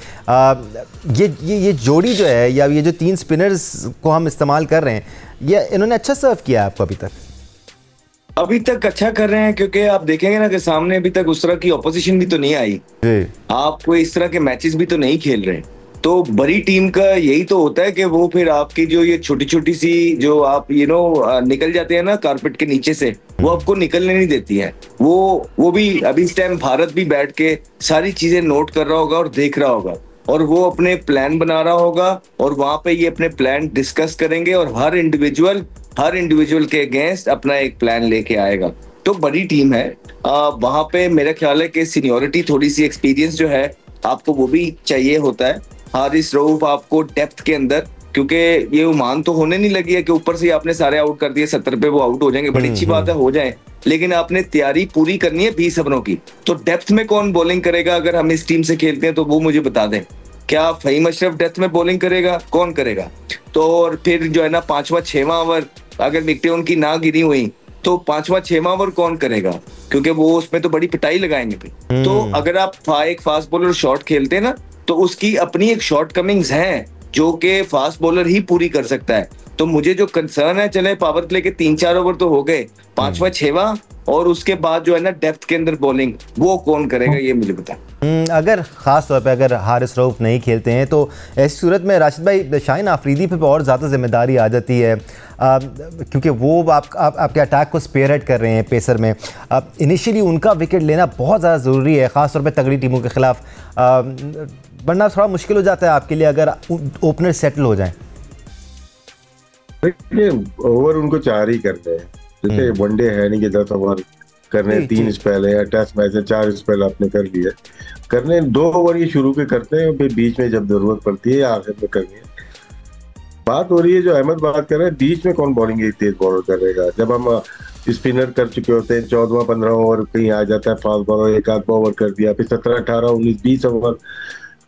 ये जोड़ी जो है या ये जो 3 स्पिनर्स को हम इस्तेमाल कर रहे हैं, ये इन्होंने अच्छा सर्व किया है आपको अभी तक अच्छा कर रहे हैं, क्योंकि आप देखेंगे ना कि सामने अभी तक उस तरह की ऑपोजिशन भी तो नहीं आई, आप कोई इस तरह के मैचेस भी तो नहीं खेल रहे। तो बड़ी टीम का यही तो होता है कि वो फिर आपकी जो ये छोटी छोटी सी जो आप निकल जाते हैं ना कारपेट के नीचे से, वो आपको निकलने नहीं देती है। वो भी अभी इस टाइम भारत भी बैठ के सारी चीजें नोट कर रहा होगा और देख रहा होगा, और वो अपने प्लान बना रहा होगा, और वहां पे ये अपने प्लान डिस्कस करेंगे और हर इंडिविजुअल के अगेंस्ट अपना एक प्लान लेके आएगा। तो बड़ी टीम है, वहां पे मेरा ख्याल है कि सीनियोरिटी, थोड़ी सी एक्सपीरियंस जो है आपको वो भी चाहिए होता है। हारिस रऊफ आपको डेप्थ के अंदर, क्योंकि ये ओमान तो होने नहीं लगी है कि ऊपर से आपने सारे आउट कर दिए, 70 पे वो आउट हो जाएंगे, बड़ी अच्छी बात है, हो जाए, लेकिन आपने तैयारी पूरी करनी है 20 ओवरों की। तो डेप्थ में कौन बॉलिंग करेगा अगर हम इस टीम से खेलते हैं, तो वो मुझे बता दें। क्या फहीम अशरफ डेप्थ में बॉलिंग करेगा? कौन करेगा? तो और फिर जो है ना 5वां 6वां ओवर अगर विकेटें उनकी ना गिरी हुई तो 5वां 6वां ओवर कौन करेगा? क्योंकि वो उसमें तो बड़ी पिटाई लगाएंगे फिर। तो अगर आप एक फास्ट बॉलर शॉट खेलते हैं ना, तो उसकी अपनी एक शॉर्ट कमिंग्स हैं जो कि फास्ट बॉलर ही पूरी कर सकता है। तो मुझे जो कंसर्न है, चले पावर प्ले के 3-4 ओवर तो हो गए, 5वां 6वां और उसके बाद जो है ना डेप्थ के अंदर बॉलिंग वो कौन करेगा, ये मुझे बता। अगर खास तौर पे अगर हारिस रऊफ नहीं खेलते हैं तो ऐसी सूरत में राशिद भाई शाहीन आफरीदी पे और ज़्यादा जिम्मेदारी आ जाती है, क्योंकि वो आपके अटैक को स्पेयरहेड कर रहे हैं पेसर में। इनिशियली उनका विकेट लेना बहुत ज़्यादा ज़रूरी है, ख़ास तौर पे तगड़ी टीमों के खिलाफ, वरना थोड़ा मुश्किल हो जाता है आपके लिए अगर ओपनर सेटल हो जाएं। देखिए, ओवर उनको 4 ही करने हैं, जैसे वनडे है नहीं कि 10 ओवर करने, 3 स्पेल है या टेस्ट मैच है 4 स्पेल आपने कर लिए, करने 2 ओवर ये शुरू के करते हैं, फिर बीच में जब जरूरत पड़ती है या आखिर में करनी है। बात हो रही है जो अहमद बात कर रहे हैं, बीच में कौन बॉलिंग एक तेज बॉलर करेगा? जब हम स्पिनर कर चुके होते हैं, 14वां 15वां ओवर कहीं आ जाता है फास्ट बॉलर, 1-8 ओवर कर दिया, फिर 17 18 19 20 ओवर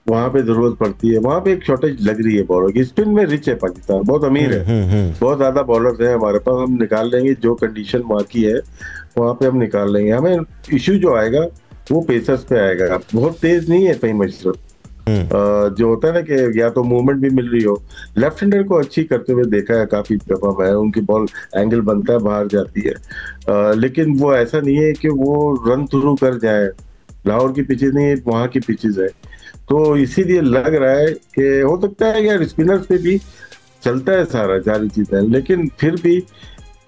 वहां पे जरूरत पड़ती है, वहां पे एक शॉर्टेज लग रही है बॉलर की। स्पिन में रिच है पाकिस्तान, बहुत अमीर है, बहुत ज्यादा बॉलर्स हैं हमारे पास, हम निकाल लेंगे जो कंडीशन वहां की है वहां पे हम निकाल लेंगे। हमें इश्यू जो आएगा वो पेसर्स पे आएगा, बहुत तेज नहीं है फहीम अशरफ, जो होता है ना कि या तो मूवमेंट भी मिल रही हो, लेफ्ट हैंडर को अच्छी करते हुए देखा है काफी दफा मैं, उनकी बॉल एंगल बनता है बाहर जाती है, लेकिन वो ऐसा नहीं है कि वो रन थ्रू कर जाए, लाहौर की पिचेज नहीं है, वहाँ की पिचेज है। तो इसीलिए लग रहा है कि हो सकता है यार स्पिनर्स पे भी चलता है सारी चीजें, लेकिन फिर भी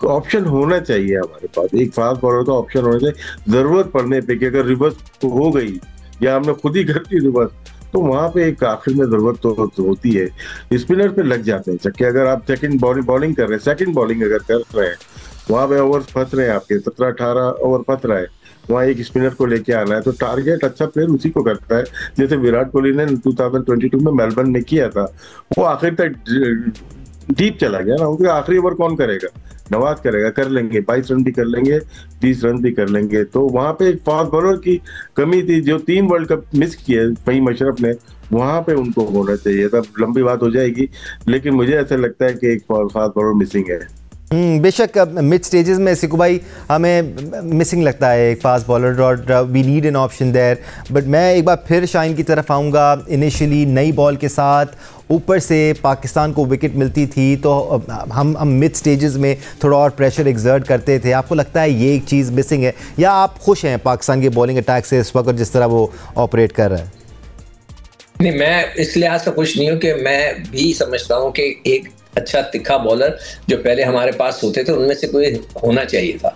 ऑप्शन होना चाहिए हमारे पास, एक फास्ट बॉलर का ऑप्शन होना चाहिए जरूरत पड़ने पे, कि अगर रिवर्स हो गई या हमने खुद ही कर दी रिवर्स, तो वहां पे एक आखिर में जरूरत तो होती है। स्पिनर पे लग जाते हैं चक्के, अगर आप सेकंड बॉलिंग कर रहे हैं, सेकंड बॉलिंग अगर कर रहे हैं, वहां पे ओवर फंस रहे हैं आपके 17-18 ओवर फंस रहा है, वहाँ एक स्पिनर को लेके आना है, तो टारगेट अच्छा प्लेयर उसी को करता है। जैसे विराट कोहली ने 2022 में मेलबर्न में किया था, वो आखिर तक डीप चला गया ना, उनके आखिरी ओवर कौन करेगा, नवाज करेगा, कर लेंगे 22 रन भी कर लेंगे, 20 रन भी कर लेंगे। तो वहां पे एक फास्ट बॉलर की कमी थी, जो 3 वर्ल्ड कप मिस किए फहीम अशरफ ने, वहां पे उनको होना चाहिए। तब लंबी बात हो जाएगी, लेकिन मुझे ऐसा लगता है कि एक फास्ट बॉलर मिसिंग है। बेशक मिड स्टेजेस में सिकू भाई हमें मिसिंग लगता है एक फास्ट बॉलर, और we need an option there. But मैं एक बार फिर शाइन की तरफ आऊँगा। इनिशियली नई बॉल के साथ ऊपर से पाकिस्तान को विकेट मिलती थी, तो हम मिड स्टेजेस में थोड़ा और प्रेशर एक्सर्ट करते थे। आपको लगता है ये एक चीज़ मिसिंग है, या आप खुश हैं पाकिस्तान के बॉलिंग अटैक से इस वक्त जिस तरह वो ऑपरेट कर रहा है? नहीं, मैं इस लिहाज से खुश नहीं हूँ कि मैं भी समझता हूँ कि एक अच्छा तिखा बॉलर जो पहले हमारे पास होते थे उनमें से कोई होना चाहिए था,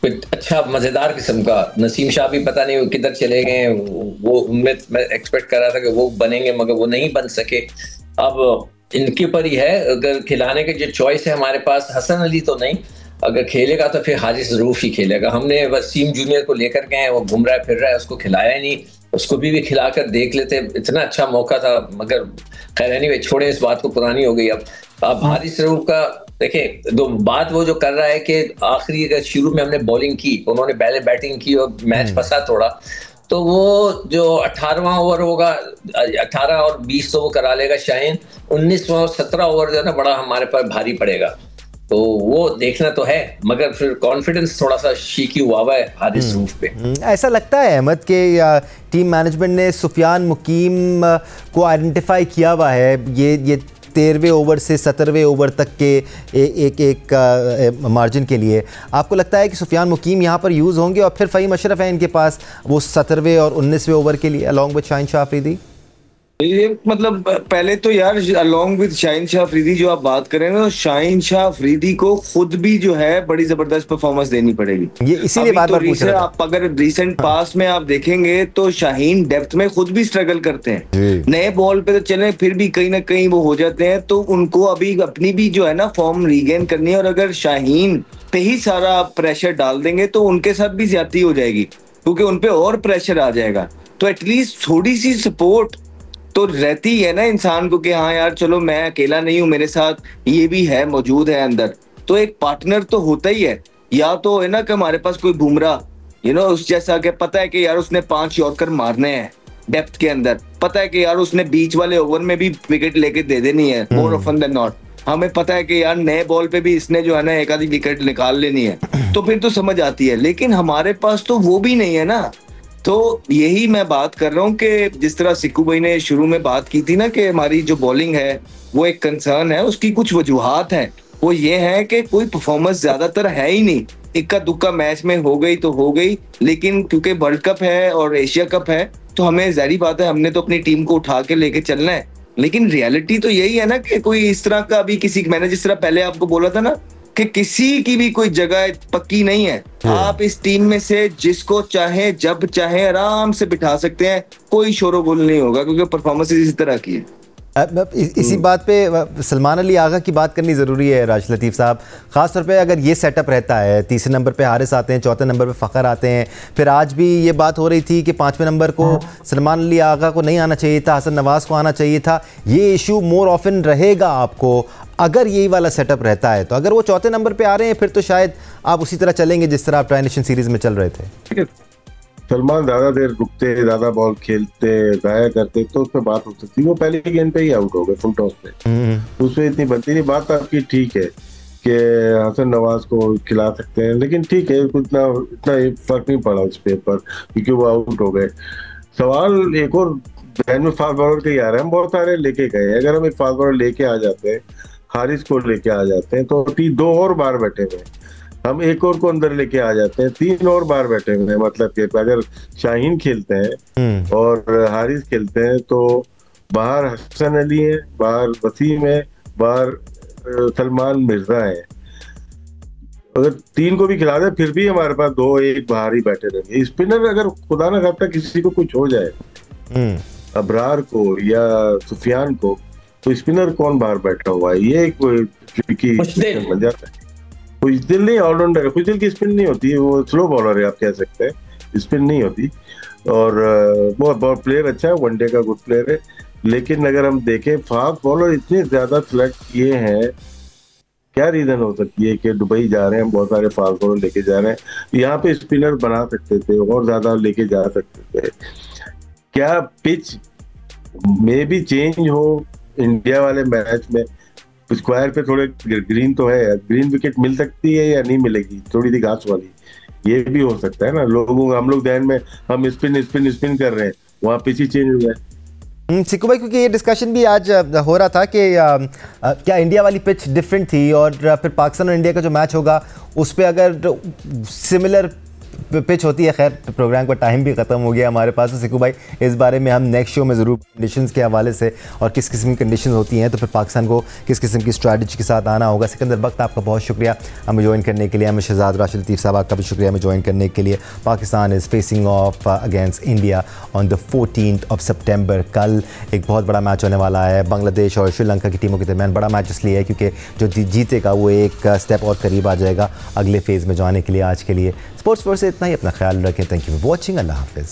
कोई अच्छा मजेदार किस्म का। नसीम शाह भी पता नहीं किधर चले गए, वो उनमें मैं एक्सपेक्ट कर रहा था कि वो बनेंगे, मगर वो नहीं बन सके। अब इनके ऊपर ही है, अगर खिलाने के जो चॉइस है हमारे पास, हसन अली तो नहीं, अगर खेलेगा तो फिर हारिस रऊफ ही खेलेगा। हमने वसीम जूनियर को लेकर गए, वो घूम रहा है फिर रहा है, उसको खिलाया ही नहीं, उसको भी खिलाकर देख लेते, इतना अच्छा मौका था। मगर खैर एनीवे छोड़े, इस बात को पुरानी हो गई। अब हारिस रऊफ का देखें, दो बात वो जो कर रहा है कि आखिरी अगर शुरू में हमने बॉलिंग की, उन्होंने पहले बैटिंग की और मैच फंसा थोड़ा, तो वो जो 18वां ओवर होगा, 18 और 20 तो वो करा लेगा शायद, 19वां और 17 ओवर जो है ना बड़ा हमारे पर भारी पड़ेगा, तो वो देखना तो है। मगर फिर कॉन्फिडेंस थोड़ा सा शीकी हुआ है हारिस रऊफ पे। ऐसा लगता है अहमद कि टीम मैनेजमेंट ने सुफियान मुकीम को आइडेंटिफाई किया हुआ है, ये 13वें ओवर से 17वें ओवर तक के एक मार्जिन के लिए। आपको लगता है कि सुफियान मुकीम यहाँ पर यूज़ होंगे, और फिर फ़हीम अशरफ है इनके पास वो 17वें और 19वें ओवर के लिए अलॉन्ग विद शाहीन शाह अफरीदी? ये मतलब पहले तो यार अलॉन्ग विद शाहीन शाह अफरीदी जो आप बात करें ना, शाहीन शाह अफरीदी को खुद भी जो है बड़ी जबरदस्त परफॉर्मेंस देनी पड़ेगी। ये इसीलिए बार बार पूछ रहा था। आप अगर रिसेंट पास में आप देखेंगे तो शाहीन डेप्थ में खुद भी स्ट्रगल करते हैं। नए बॉल पे तो चले, फिर भी कहीं ना कहीं वो हो जाते हैं, तो उनको अभी अपनी भी जो है ना फॉर्म रीगेन करनी है। और अगर शाहीन पे ही सारा प्रेशर डाल देंगे तो उनके साथ भी ज्यादती हो जाएगी, क्योंकि उनपे और प्रेशर आ जाएगा। तो एटलीस्ट थोड़ी सी सपोर्ट तो रहती है ना इंसान को, कि हाँ यार चलो मैं अकेला नहीं हूं, मेरे साथ ये भी है, मौजूद है अंदर, तो एक पार्टनर तो होता ही है। या तो है ना कि हमारे पास कोई बुमराह उस जैसा, कि पता है कि यार उसने 5 यॉर्कर मारने हैं डेप्थ के अंदर, पता है कि यार उसने बीच वाले ओवर में भी विकेट लेके दे देनी है मोर ऑफन देन नॉट, हमें पता है कि यार नए बॉल पे भी इसने जो है ना एक आधी विकेट निकाल लेनी है, तो फिर तो समझ आती है। लेकिन हमारे पास तो वो भी नहीं है ना। तो यही मैं बात कर रहा हूँ कि जिस तरह सिक्कू भाई ने शुरू में बात की थी ना कि हमारी जो बॉलिंग है वो एक कंसर्न है, उसकी कुछ वजूहात हैं। वो ये है कि कोई परफॉर्मेंस ज्यादातर है ही नहीं, इक्का दुक्का मैच में हो गई तो हो गई, लेकिन क्योंकि वर्ल्ड कप है और एशिया कप है तो हमें जाहिर बात है हमने तो अपनी टीम को उठा के लेके चलना है। लेकिन रियलिटी तो यही है ना कि कोई इस तरह का अभी किसी, मैंने जिस तरह पहले आपको बोला था ना कि किसी की भी कोई जगह पक्की नहीं है। आप इस टीम में से जिसको चाहे जब चाहे आराम से बिठा सकते हैं, कोई शोरगुल नहीं होगा, क्योंकि परफॉर्मेंस इसी तरह की है। इसी बात पे सलमान अली आगा की बात करनी ज़रूरी है राज लतीफ़ साहब, ख़ास तौर पे अगर ये सेटअप रहता है, तीसरे नंबर पे हारिस आते हैं, चौथे नंबर पे फ़खर आते हैं, फिर आज भी ये बात हो रही थी कि 5वें नंबर को सलमान अली आगा को नहीं आना चाहिए था, हसन नवाज़ को आना चाहिए था। ये इशू मोर ऑफन रहेगा आपको अगर यही वाला सेटअप रहता है। तो अगर वो चौथे नंबर पर आ रहे हैं फिर तो शायद आप उसी तरह चलेंगे जिस तरह आप ट्राई नेशन सीरीज़ में चल रहे थे। सलमान ज्यादा देर रुकते, ज्यादा बॉल खेलते, जाया करते तो उस पर बात हो सकती है। वो पहले गेंद पे ही आउट हो गए फुल टॉस पे, उसमें इतनी बनती नहीं। बात आपकी ठीक है कि हसन नवाज को खिला सकते हैं, लेकिन ठीक है इतना फर्क नहीं पड़ा उस पे पर, क्योंकि वो आउट हो गए। सवाल एक और ध्यान में फास्ट बॉलर के आ रहे हैं, हम बहुत सारे लेके गए। अगर हम एक फास्ट बॉलर लेके आ जाते हैं, हारिस को लेके आ जाते हैं, तो 2 और बार बैठे हुए हम एक और को अंदर लेके आ जाते हैं, 3 और बाहर बैठे हुए हैं। मतलब कि अगर शाहीन खेलते हैं और हारिस खेलते हैं तो बाहर हसन अली है, बाहर वसीम है, बाहर सलमान मिर्जा है। अगर 3 को भी खिला दे फिर भी हमारे पास 2-1 बाहर ही बैठे रहेंगे। स्पिनर अगर खुदा ना खास्ता किसी को कुछ हो जाए, अबरार को या सुफियान को, तो स्पिनर कौन बाहर बैठा हुआ है, ये एक ट्रिकी बन जाता है। खुशदिल नहीं, ऑलराउंडर है। खुशदिल की स्पिन नहीं होती, वो स्लो बॉलर है, आप कह सकते हैं, स्पिन नहीं होती। और बहुत प्लेयर अच्छा है, वनडे का गुड प्लेयर है। लेकिन अगर हम देखें फास्ट बॉलर इतने ज्यादा सिलेक्ट किए हैं, क्या रीजन हो सकती है कि दुबई जा रहे हैं, बहुत सारे फास्ट बॉलर लेके जा रहे हैं। यहाँ पे स्पिनर बना सकते थे और ज्यादा लेके जा सकते थे। क्या पिच में भी चेंज हो इंडिया वाले मैच में? स्क्वायर पे थोड़े ग्रीन तो है, ग्रीन विकेट मिल सकती है या नहीं मिलेगी, थोड़ी सी घास वाली, ये भी हो सकता है ना। हम लोग ध्यान में हम स्पिन कर रहे हैं, वहाँ पिच ही चेंज हो जाए। सिक्कू भाई, क्योंकि ये डिस्कशन भी आज हो रहा था कि क्या इंडिया वाली पिच डिफरेंट थी और फिर पाकिस्तान और इंडिया का जो मैच होगा उस पर अगर सिमिलर पिच होती है। खैर, प्रोग्राम का टाइम भी ख़त्म हो गया हमारे पास। तो सिक्कू भाई, इस बारे में हम नेक्स्ट शो में ज़रूर कंडीशंस के हवाले से और किस किस्म की कंडीशंस होती हैं तो फिर पाकिस्तान को किस किस्म की स्ट्रैटेजी के साथ आना होगा। सिकंदर बख्त, आपका बहुत शुक्रिया हमें ज्वाइन करने के लिए। हमें शहजाद राशिद लतीफ़ साहब, आपका भी शुक्रिया हमें ज्वाइन करने के लिए। Pakistan is facing of against India on the 14th of September। कल एक बहुत बड़ा मैच होने वाला है बांग्लादेश और श्रीलंका की टीमों के दरमियान। बड़ा मैच इसलिए है क्योंकि जो जीतेगा वो एक स्टेप और करीब आ जाएगा अगले फेज़ में जाने के लिए। आज के लिए स्पोर्ट्स से इतना ही, अपना ख्याल रखें। Thank you for watching. अल्लाह हाफिज़।